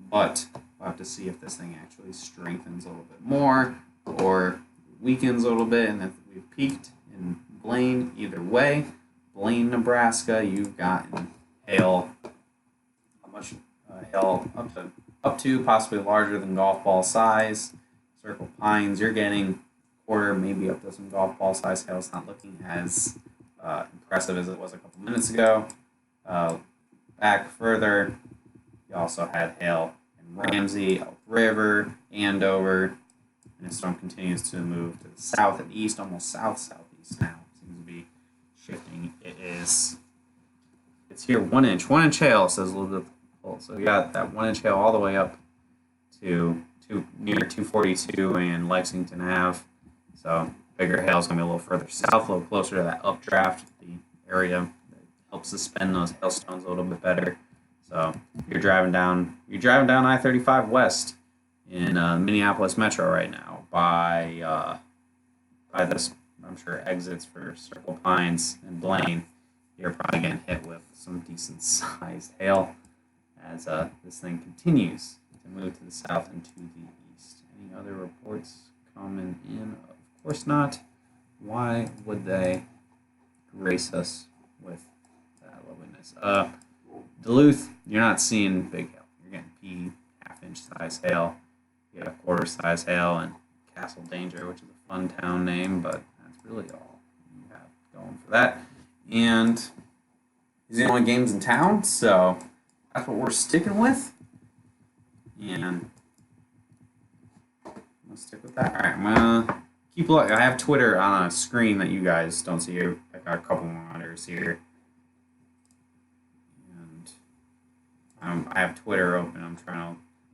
But we'll have to see if this thing actually strengthens a little bit more or weakens a little bit, and if we've peaked in Blaine. Either way, Blaine, Nebraska, you've gotten hail. How much hail? Up to possibly larger than golf ball size. Circle Pines, you're getting quarter, maybe up to some golf ball size hail. It's not looking as impressive as it was a couple minutes ago. Back further, you also had hail in Ramsey, Elk River, Andover, and the storm continues to move to the south and east, almost southeast now. Seems to be shifting. It's here 1 inch. 1 inch hail, says Elizabeth. So we got that 1 inch hail all the way up to near 242 and Lexington Ave. So bigger hail is going to be a little further south, a little closer to that updraft, the area that helps suspend those hailstones a little bit better. So you're driving down I-35 West in Minneapolis Metro right now by this, I'm sure, exits for Circle Pines and Blaine. you're probably getting hit with some decent sized hail as this thing continues to move to the south and to the east. Any other reports coming in? Of course not. Why would they grace us with that loveliness? Duluth, you're not seeing big hail. You're getting half-inch size hail. You got quarter size hail and Castle Danger, which is a fun town name, but that's really all you have going for that. And these are the only games in town, so that's what we're sticking with. And let's stick with that. All right, I'm gonna keep looking. I have Twitter on a screen that you guys don't see here. I got a couple monitors here. I have Twitter open. I'm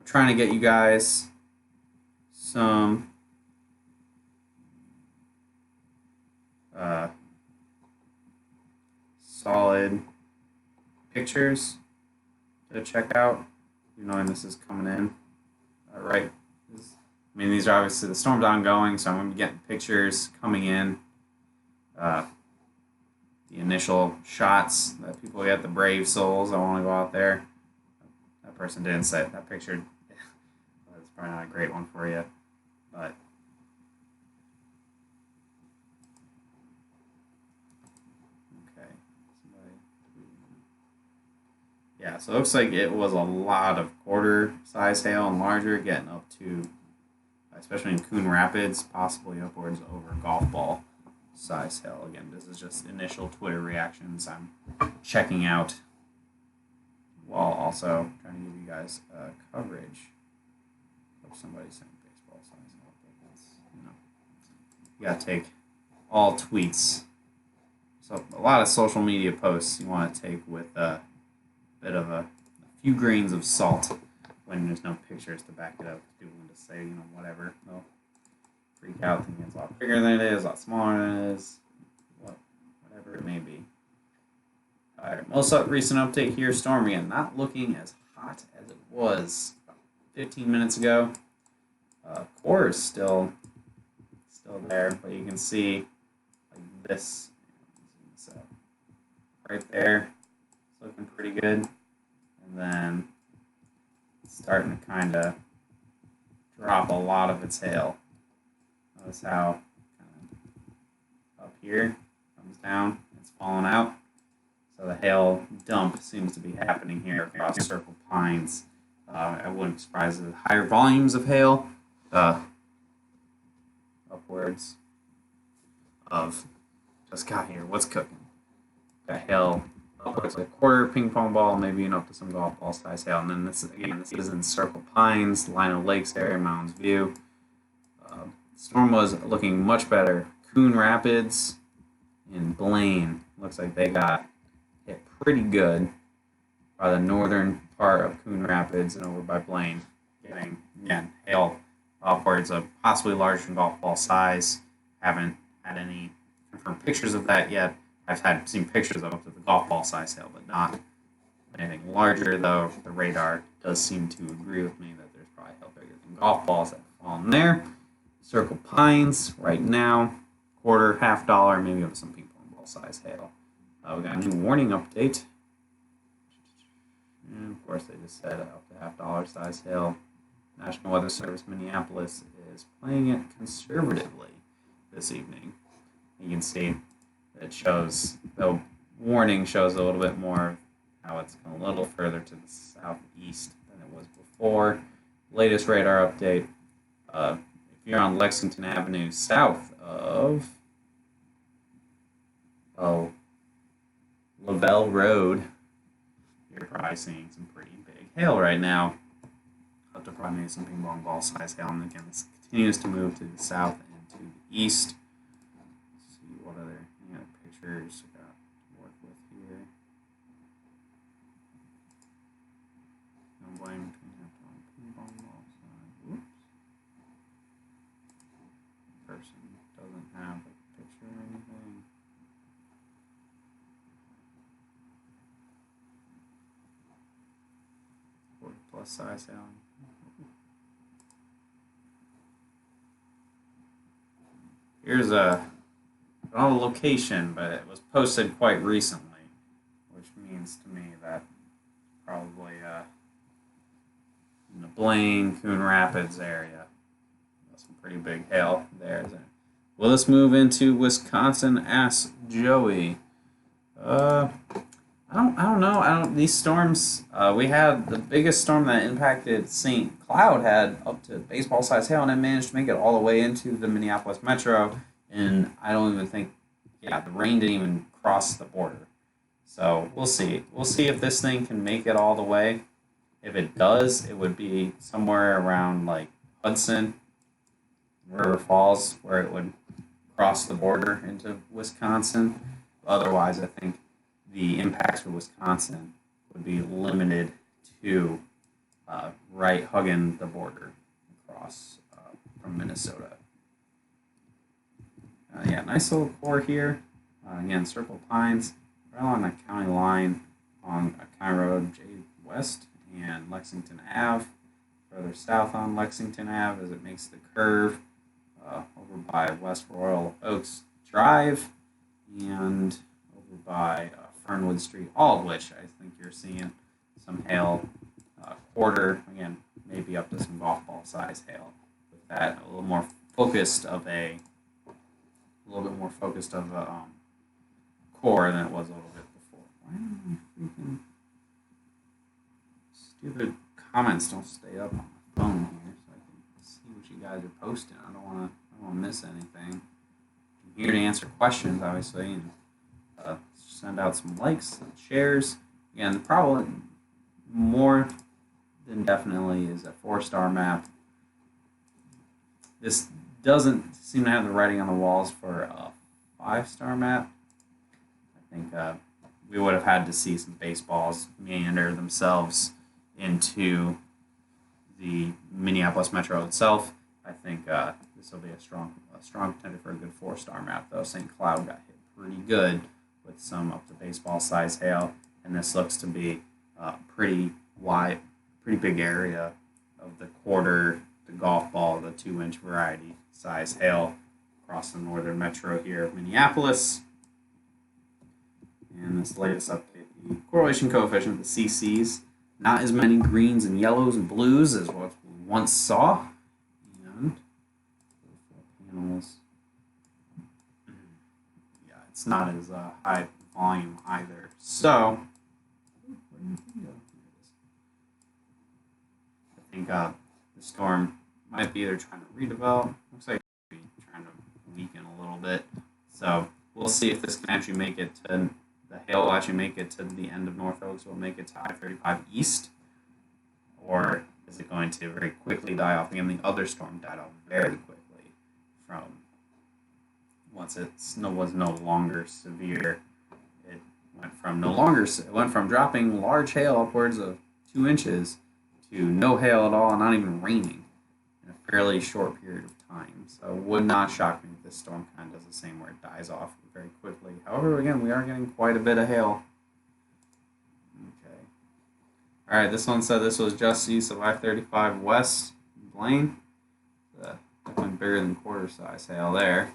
trying to get you guys some solid pictures to check out. You know when this is coming in, right? These are obviously the storm's ongoing, so I'm gonna be getting pictures coming in. The initial shots that people get, the brave souls. I want to go out there. That person didn't say it. That picture. That's probably not a great one for you, but okay. Yeah, so it looks like it was a lot of quarter size hail and larger, getting up to, especially in Coon Rapids, possibly upwards over golf ball size hail. Again, this is just initial Twitter reactions I'm checking out while also trying to give you guys coverage of somebody saying baseball size hail. But that's, you gotta take all tweets. So a lot of social media posts you want to take with a bit of a few grains of salt when there's no pictures to back it up. People can just say, whatever. They'll freak out thinking it's a lot bigger than it is, a lot smaller than it is, whatever it may be. All right, most recent update here, storm again, not looking as hot as it was about 15 minutes ago. Core is still there, but you can see like this, so right there, it's looking pretty good, and then it's starting to kind of drop a lot of its hail. Notice how kind of up here comes down, it's falling out. So the hail dump seems to be happening here across Circle Pines. I wouldn't be surprised with higher volumes of hail, upwards of just got here. What's cooking? Got hail upwards like a quarter ping pong ball, maybe even up to some golf ball size hail. And then this is in Circle Pines, Lino Lakes area, Mounds View. Storm was looking much better. Coon Rapids and Blaine looks like they got hit pretty good by the northern part of Coon Rapids and over by Blaine, getting again hail upwards of possibly larger than golf ball size. Haven't had any confirmed pictures of that yet. I've seen pictures of up to the golf ball size hail, but not anything larger. Though the radar does seem to agree with me that there's probably hail bigger than golf balls that have fallen there. Circle Pines right now, quarter, $50, maybe of some ping pong ball size hail. We got a new warning update. And of course, they just said up to $50 size hail. National Weather Service Minneapolis is playing it conservatively this evening. You can see it shows, the warning shows a little bit more how it's going a little further to the southeast than it was before. Latest radar update. If you're on Lexington Avenue south of Lavelle Road, you're probably seeing some pretty big hail right now. Up to probably maybe some ping pong ball size hail. And again, this continues to move to the south and to the east. Let's see what other pictures we got to work with here. No blame between ping pong ball size. Whoops. Person doesn't have a picture or anything. Plus size hail. Here's a location, but it was posted quite recently. means to me that probably in the Blaine, Coon Rapids area. Some pretty big hail there. Will this move into Wisconsin? Asks Joey. I don't know. I don't. These storms. We had the biggest storm that impacted St. Cloud had up to baseball size hail, and it managed to make it all the way into the Minneapolis metro. And I don't even think, yeah, the rain didn't even cross the border. So we'll see. We'll see if this thing can make it all the way. If it does, it would be somewhere around like Hudson, River Falls, where it would cross the border into Wisconsin. Otherwise, I think the impacts for Wisconsin would be limited to right hugging the border across from Minnesota. Yeah, nice little core here. Again, Circle Pines, right along the county line on County Road J West and Lexington Ave. Further south on Lexington Ave as it makes the curve over by West Royal Oaks Drive and over by Fernwood Street, all of which I think you're seeing some hail, quarter, again, maybe up to some golf ball size hail. With that, a little more focused of a core than it was a little bit before. Why am I freaking stupid comments don't stay up on my phone here so I can see what you guys are posting. I don't want to miss anything. I'm here to answer questions, obviously, and send out some likes and shares. Again, the problem more than definitely is a 4-star map. This doesn't seem to have the writing on the walls for a 5-star map. I think we would have had to see some baseballs meander themselves into the Minneapolis metro itself. I think this will be a strong contender for a good 4-star map, though. St. Cloud got hit pretty good with some up to baseball size hail, and this looks to be a pretty wide, pretty big area of the quarter, the golf ball, the 2-inch variety size hail across the northern metro here of Minneapolis. And this latest update, the correlation coefficient, the CCs, not as many greens and yellows and blues as what we once saw. And panels, yeah, it's not as high volume either. So, I think the storm might be either trying to redevelop. Looks like it might be trying to weaken a little bit. So we'll see if this can actually make it to the hail will actually make it to the end of North Oaks. Will make it to I-35 East, or is it going to very quickly die off? Again, the other storm died off very quickly from once it was no longer severe. It went from dropping large hail upwards of 2 inches to no hail at all and not even raining in a fairly short period of time. So it would not shock me if this storm kind of does the same where it dies off very quickly. However, again, we are getting quite a bit of hail. Okay. All right, this one said this was just east of I-35 West in Blaine. Definitely bigger than quarter size hail there.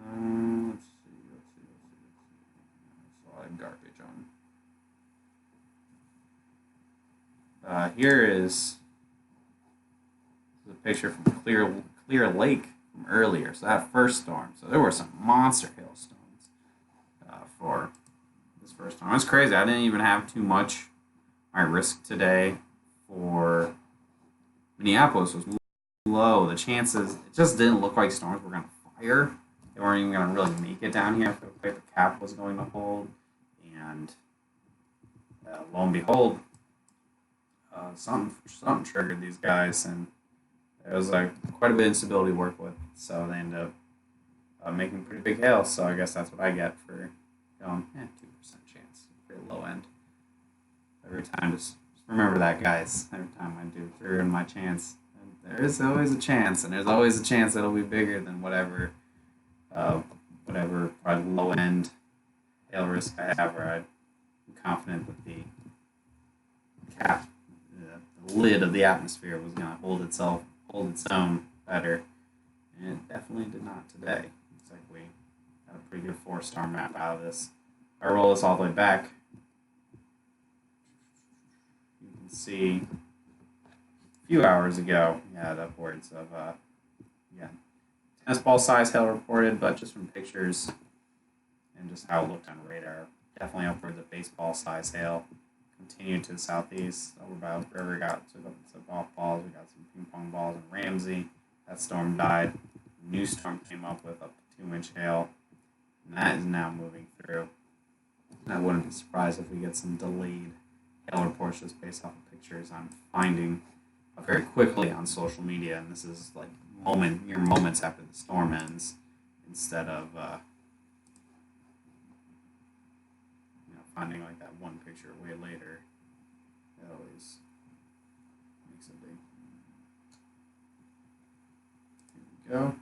Let's see. There's a lot of garbage on. Here is a picture from Clear Lake from earlier. So that first storm. So there were some monster hailstones for this first storm. It's crazy. I didn't even have too much. My risk today for Minneapolis was low. The chances, it just didn't look like storms were going to fire. They weren't even going to really make it down here. It looked like the cap was going to hold. And lo and behold, something triggered these guys, and there was quite a bit of instability to work with. So they ended up making pretty big hail. So I guess that's what I get for going 2% chance, pretty low end. Every time, just remember that, guys. Every time I do throw in my chance, there is always a chance, and there's always a chance it'll be bigger than whatever probably low end hail risk I have. Where I'm confident that the cap, the lid of the atmosphere was going to hold its own better, and it definitely did not today. looks like we got a pretty good 4-star map out of this. If I roll this all the way back, you can see a few hours ago, we had upwards of, tennis ball size hail reported, but just from pictures and just how it looked on radar, definitely upwards of baseball size hail. Continued to the southeast, over by the river, took up some golf balls, we got some ping pong balls in Ramsey. That storm died. A new storm came up with up to 2-inch hail, and that is now moving through. And I wouldn't be surprised if we get some delayed hail reports just based off of pictures I'm finding very quickly on social media, and this is like mere moments after the storm ends, instead of finding like that one picture way later. It always makes a big. Here we go.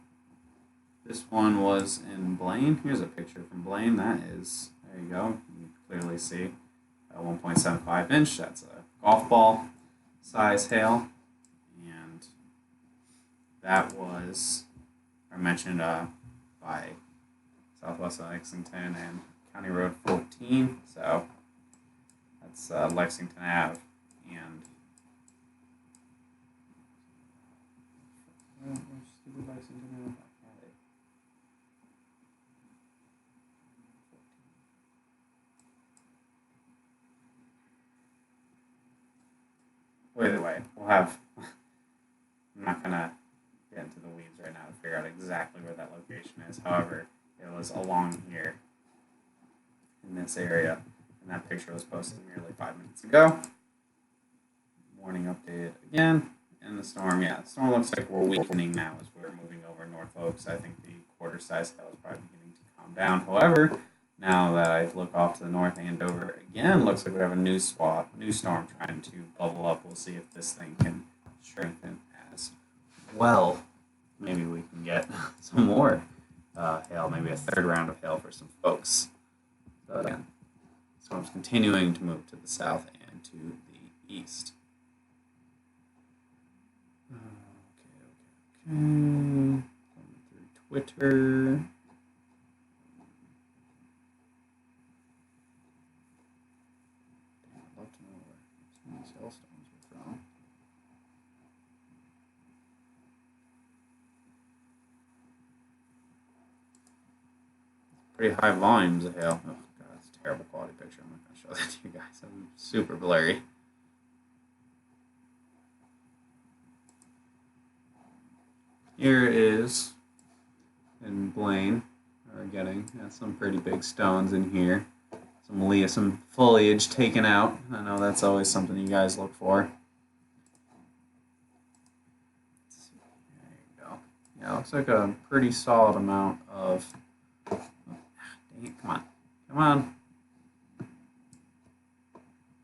This one was in Blaine. Here's a picture from Blaine. That is, there you go. You can clearly see a 1.75 inch. That's a golf ball size hail. And that was, I mentioned, by Southwest Lexington and County Road 14, so that's Lexington Ave, and stupid Lexington Ave. Well, either way, we'll have. I'm not gonna get into the weeds right now to figure out exactly where that location is. However, it was along here in this area, and that picture was posted nearly 5 minutes ago. Morning update again, and the storm, the storm looks like we're weakening now as we're moving over North Oaks. I think the quarter size hail is probably beginning to calm down. However, now that I look off to the north, Andover again, looks like we have a new storm trying to bubble up. We'll see if this thing can strengthen as well. Maybe we can get some more hail, maybe a third round of hail for some folks. So again, storm's continuing to move to the south and to the east. Okay. Going through Twitter. I'd love to know where some of these hailstones are from. Pretty high volumes of hail. Oh, God, that's a terrible quality picture. I'm not going to show that to you guys. I'm super blurry. Here is in Blaine. We're getting some pretty big stones in here. Some foliage taken out. I know that's always something you guys look for. There you go. Yeah, it looks like a pretty solid amount of. Dang it! Come on!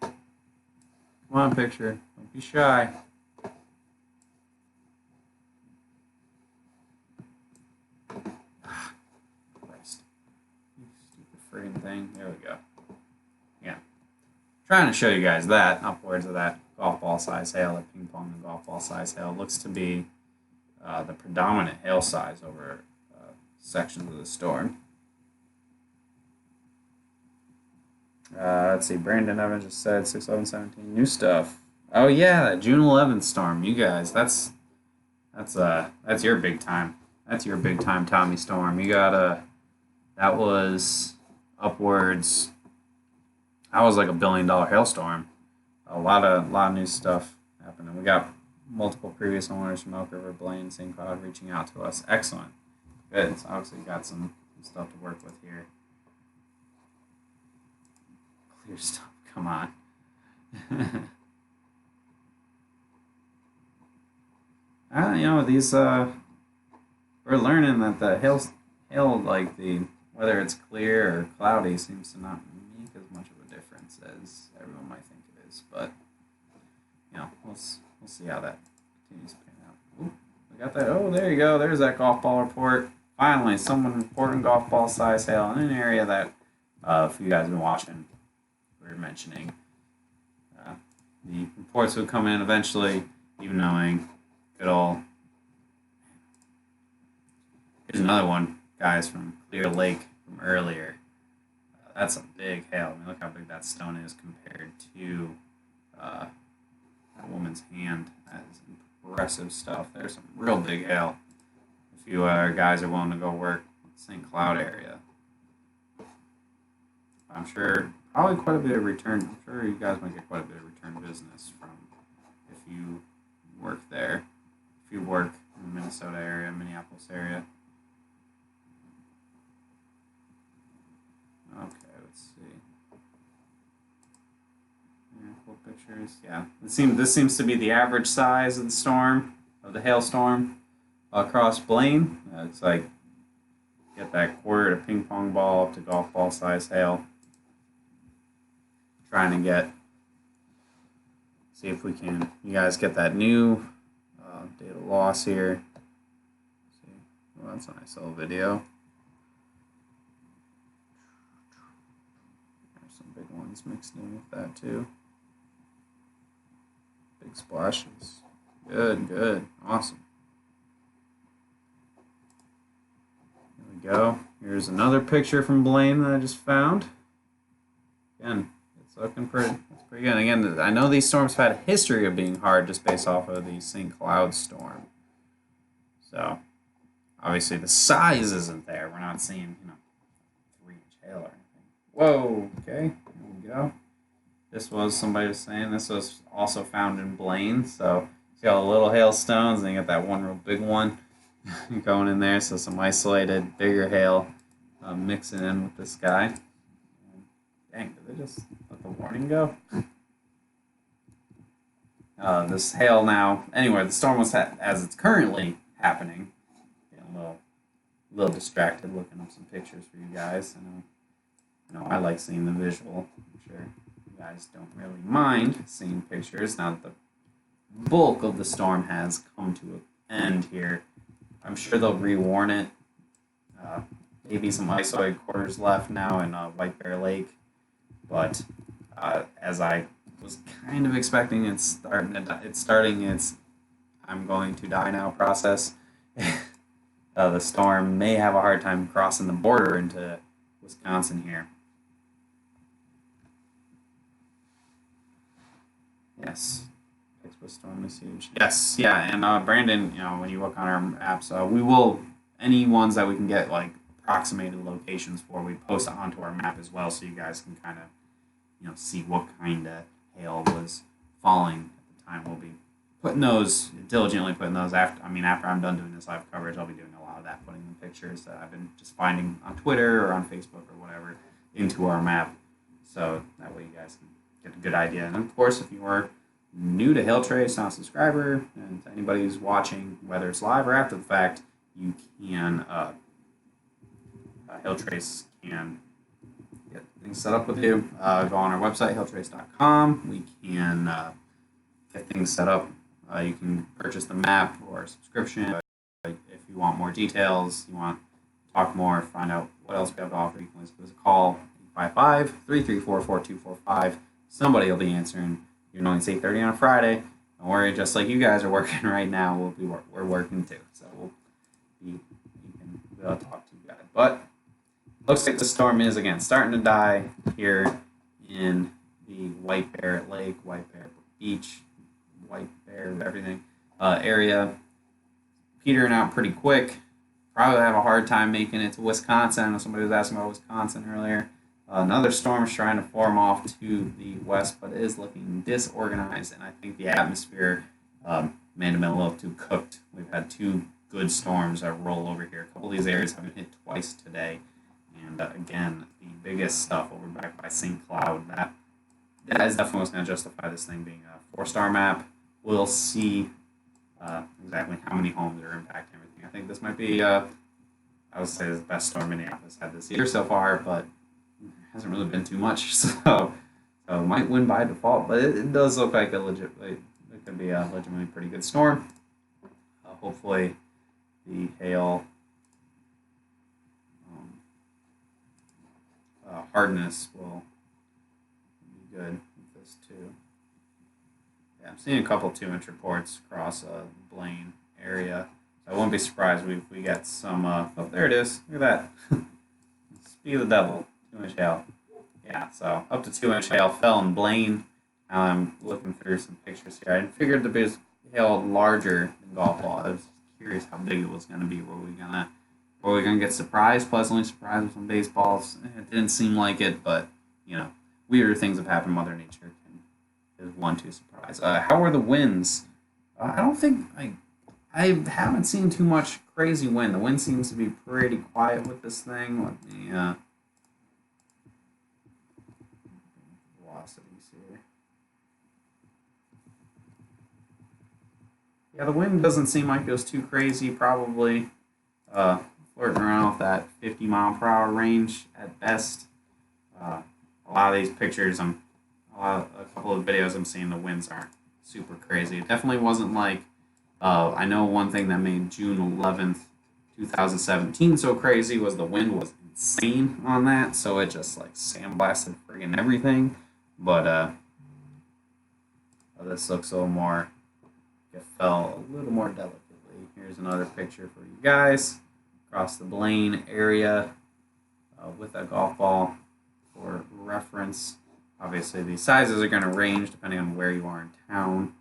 Come on, picture. Don't be shy. Christ. You stupid friggin' thing. There we go. Yeah. Trying to show you guys that, upwards of that golf ball size hail, that ping pong and golf ball size hail, looks to be the predominant hail size over sections of the storm. Let's see, Brandon Evans just said 6/11/17 new stuff. Oh yeah, that June 11th storm. You guys, that's your big time. That's your big time Tommy storm. You got that was upwards. That was like $1 billion hailstorm. A lot of new stuff happening. We got multiple previous owners from Elk River, Blaine, St. Cloud reaching out to us. Excellent. Good. So obviously got some stuff to work with here. Clear stuff. Come on. These we're learning that the hail, like whether it's clear or cloudy, seems to not make as much of a difference as everyone might think it is. But we'll see how that continues to pan out. Ooh, we got that. Oh, there you go. There's that golf ball report. Finally, someone reporting golf ball size hail in an area that, if you guys have been watching, we were mentioning. The reports would come in eventually, even knowing good old. Here's another one. guys from Clear Lake from earlier. That's a big hail. I mean, look how big that stone is compared to that woman's hand. That is impressive stuff. There's some real big hail. If you guys are willing to go work with St. Cloud area, I'm sure probably quite a bit of return. I'm sure you guys might get quite a bit of return business from if you work there. If you work in the Minnesota area, Minneapolis area. Okay, let's see. Yeah, cool pictures. Yeah, this seems to be the average size of the storm, of the hailstorm across Blaine. It's like get that quarter to ping pong ball up to golf ball size hail. Trying to see if we can, you guys get that new data loss here. See, well, that's a nice little video. There's some big ones mixed in with that too. Big splashes. Good, good, awesome. There we go. Here's another picture from Blaine that I just found. Again, it's looking pretty good. Again, I know these storms have had a history of being hard just based off of the St. Cloud storm. So, obviously the size isn't there. We're not seeing, 3-inch hail or anything. Whoa, okay, here we go. This was, somebody was saying, this was also found in Blaine. So, see all the little hailstones, and you got that one real big one going in there. So, some isolated, bigger hail mixing in with this guy. Dang, did they just let the warning go? This hail now, anyway, the storm was, as it's currently happening, getting a little distracted looking up some pictures for you guys. I know I like seeing the visual. I'm sure you guys don't really mind seeing pictures now that the bulk of the storm has come to an end here. I'm sure they'll rewarn it. Maybe some isolated quarters left now in White Bear Lake. But as I was kind of expecting, it's starting its I'm going to die now process. The storm may have a hard time crossing the border into Wisconsin here. Yes, Texas storm is huge. Yes, yeah, and Brandon, when you look on our apps, we will, any ones that we can get like approximated locations for, we post onto our map as well, so you guys can kind of see what kind of hail was falling at the time. We'll be diligently putting those after I'm done doing this live coverage. I'll be doing a lot of that, putting the pictures that I've been just finding on Twitter or on Facebook or whatever into our map, so that way you guys can get a good idea. And of course, if you are new to Hail Trace, not a subscriber, and to anybody who's watching, whether it's live or after the fact, you can Hail Trace can get things set up with you. Go on our website, hailtrace.com. We can get things set up. You can purchase the map or a subscription. If you want more details, you want to talk more, find out what else we have to offer, you can always give us a call, 855-334-4245. Somebody will be answering. Even though it's 8:30 on a Friday, don't worry, just like you guys are working right now, we're working too. So we'll talk to you guys. But looks like the storm is again starting to die here in the White Bear Lake, White Bear Beach, White Bear everything area. Petering out pretty quick. Probably have a hard time making it to Wisconsin. I know somebody was asking about Wisconsin earlier. Another storm is trying to form off to the west, but it is looking disorganized, and I think the atmosphere may have been a little too cooked. We've had 2 good storms that roll over here. A couple of these areas have been hit twice today, and again, the biggest stuff over back by St. Cloud, that is definitely what's going to justify this thing being a 4-star map. We'll see exactly how many homes are impacting everything. I think this might be, I would say, the best storm Minneapolis had this year so far, but hasn't really been too much, so it might win by default, but it does look like it could be a legitimately pretty good storm. Hopefully, the hail hardness will be good with this too. Yeah, I'm seeing a couple 2-inch reports across the Blaine area. So I wouldn't be surprised if we get some. Oh, there it is. Look at that. Speed of the devil. 2-inch hail. Yeah, so up to 2-inch hail fell in Blaine. I'm looking through some pictures here. I figured the big hail larger than golf ball. I was curious how big it was going to be. Were we gonna get surprised, pleasantly surprised with some baseballs? It didn't seem like it, but you know, weirder things have happened. Mother Nature is one to surprise. How are the winds? I don't think I haven't seen too much crazy wind. The wind seems to be pretty quiet with this thing. Let me velocities here. Yeah, the wind doesn't seem like it was too crazy. Probably flirting around with that 50-mile-per-hour range at best. A lot of these pictures, a couple of videos I'm seeing, the winds aren't super crazy. It definitely wasn't like. I know one thing that made June 11th, 2017 so crazy was the wind was insane on that, so it just like sandblasted friggin' everything. But this looks a little more, it fell a little more delicately. Here's another picture for you guys across the Blaine area with a golf ball for reference. Obviously, these sizes are going to range depending on where you are in town.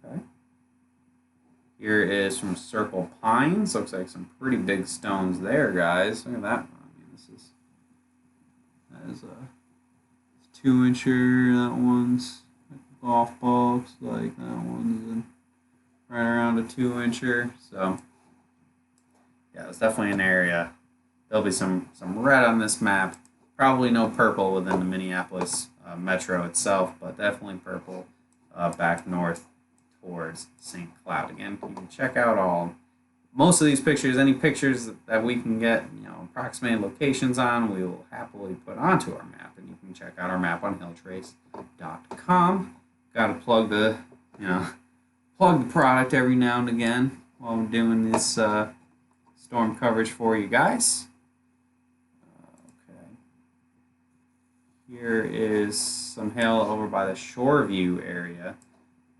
Okay. Here is from Circle Pines. Looks like some pretty big stones there, guys. Look at that one. I mean, that is a 2-incher. That one's a golf ball. Looks like that one's right around a 2-incher. So, yeah, it's definitely an area. There'll be some red on this map. Probably no purple within the Minneapolis metro itself, but definitely purple back north towards St. Cloud. Again, you can check out most of these pictures, any pictures that we can get, approximated locations on, we will happily put onto our map, and you can check out our map on hilltrace.com. Got to plug the product every now and again while I'm doing this storm coverage for you guys. Okay. Here is some hail over by the Shoreview area.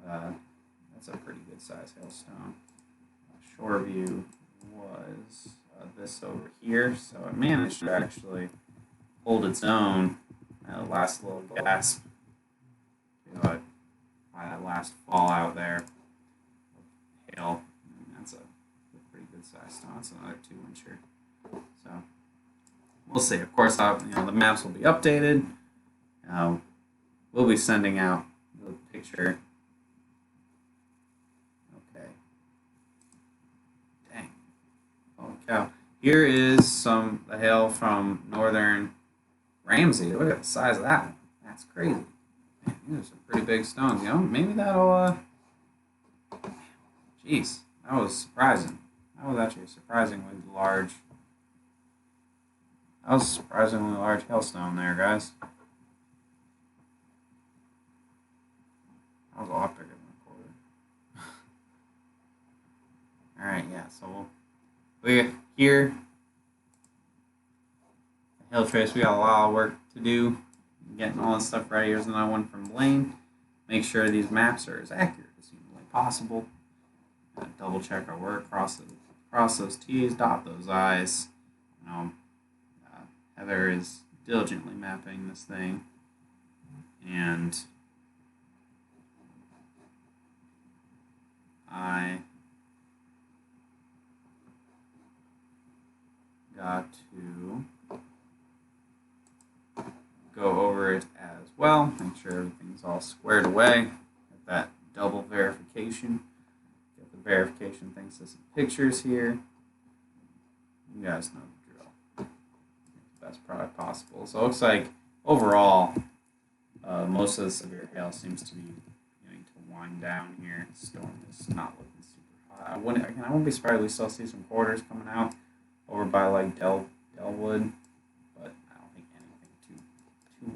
That's a pretty good size hailstone. Shoreview was this over here, so it managed to actually hold its own. Last little gasp. By that last fallout there. Hail. That's a pretty good size stone. That's another 2-incher. So we'll see. Of course, the maps will be updated. We'll be sending out the picture. Cow. Here is the hail from northern Ramsey. Look at the size of that one. That's crazy. Man, these are some pretty big stones. Maybe that'll. Jeez, that was surprising. That was actually surprisingly large. That was a surprisingly large hailstone there, guys. That was a lot bigger than I recorded. All right, yeah. So we here, Hill Trace, we got a lot of work to do, getting all this stuff ready. Here's another one from Blaine. Make sure these maps are as accurate as humanly possible. Double check our work, cross those T's, dot those I's. Heather is diligently mapping this thing, and I got to go over it as well, make sure everything's all squared away. Get that double verification. Get the verification thanks to some pictures here. You guys know the drill. Get the best product possible. So it looks like overall, most of the severe hail seems to be beginning to wind down here. The storm is not looking super hot. I wouldn't be surprised if we still see some quarters coming out over by like Delwood, but I don't think anything too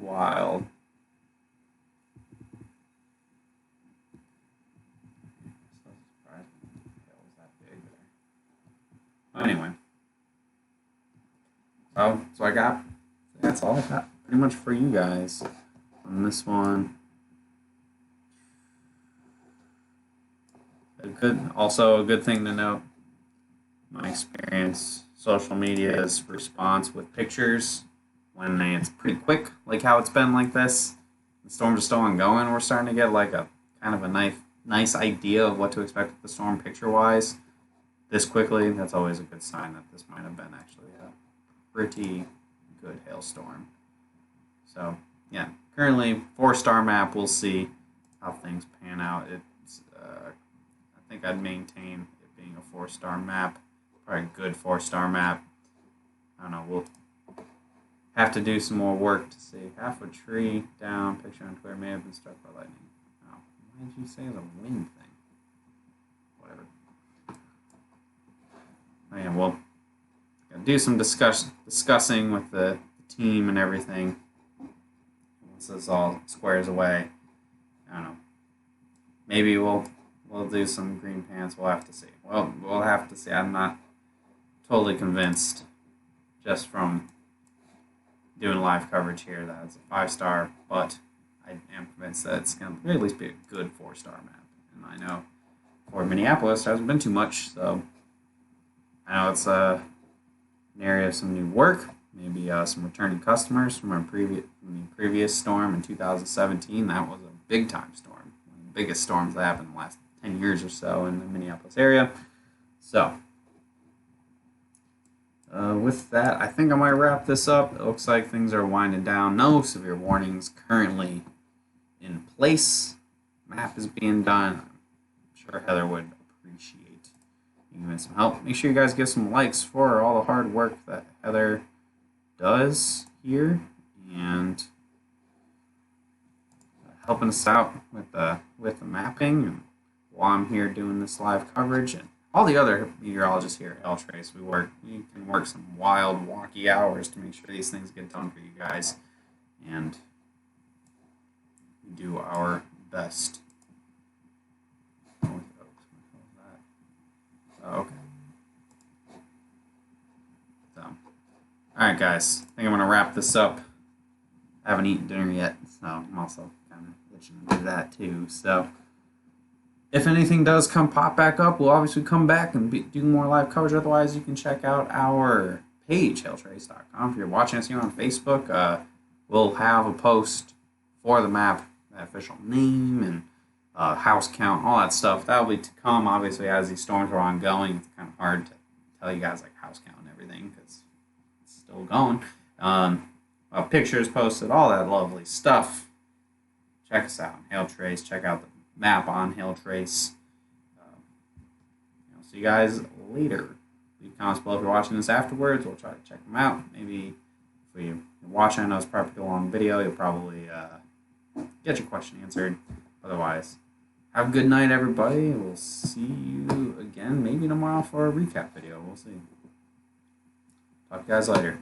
wild. So surprised the hail was that big there. Anyway, so I got. That's all I got pretty much for you guys on this one. Also a good thing to note. My experience, social media's response with pictures when it's pretty quick, like how it's been like this. The storms are still ongoing. We're starting to get like a kind of a nice idea of what to expect with the storm picture wise. This quickly, that's always a good sign that this might have been actually a pretty good hailstorm. So yeah, currently 4-star map. We'll see how things pan out. It's I think I'd maintain it being a 4-star map, probably a good 4-star map. I don't know. We'll have to do some more work to see. Half a tree down. Picture on Twitter may have been struck by lightning. Oh, why did you say it's a wind thing? Whatever. Oh, yeah, well, gotta do some discussing with the team and everything. Once this all squares away, I don't know. Maybe we'll do some green pants. We'll have to see. Well, we'll have to see. I'm not totally convinced just from doing live coverage here that it's a 5-star, but I am convinced that it's going to at least be a good 4-star map. And I know for Minneapolis, there hasn't been too much, so I know it's an area of some new work, maybe some returning customers from the previous storm in 2017. That was a big time storm, one of the biggest storms that happened in the last 10 years or so in the Minneapolis area. So with that, I think I might wrap this up. It looks like things are winding down. No severe warnings currently in place. Map is being done. I'm sure Heather would appreciate giving some help. Make sure you guys give some likes for all the hard work that Heather does here and helping us out with the mapping, and while I'm here doing this live coverage, and all the other meteorologists here at Trace, we can work some wild, walkie hours to make sure these things get done for you guys, and we do our best. Oh, okay. So, all right, guys. I think I'm gonna wrap this up. I haven't eaten dinner yet, so I'm also kind of itching to do that too. So, if anything does pop back up, we'll obviously come back and do more live coverage. Otherwise, you can check out our page, hailtrace.com. If you're watching us here on Facebook, we'll have a post for the map, the official name, and house count, all that stuff. That'll be to come, obviously, as these storms are ongoing. It's kind of hard to tell you guys like house count and everything because it's still going. Pictures posted, all that lovely stuff. Check us out on Hail Trace. Check out the map on Hail Trace. See you guys later. Leave comments below if you're watching this afterwards. We'll try to check them out. Maybe if you're watching, I know it's probably a long video, you'll probably get your question answered. Otherwise, have a good night, everybody. We'll see you again maybe tomorrow for a recap video. We'll see. Talk to you guys later.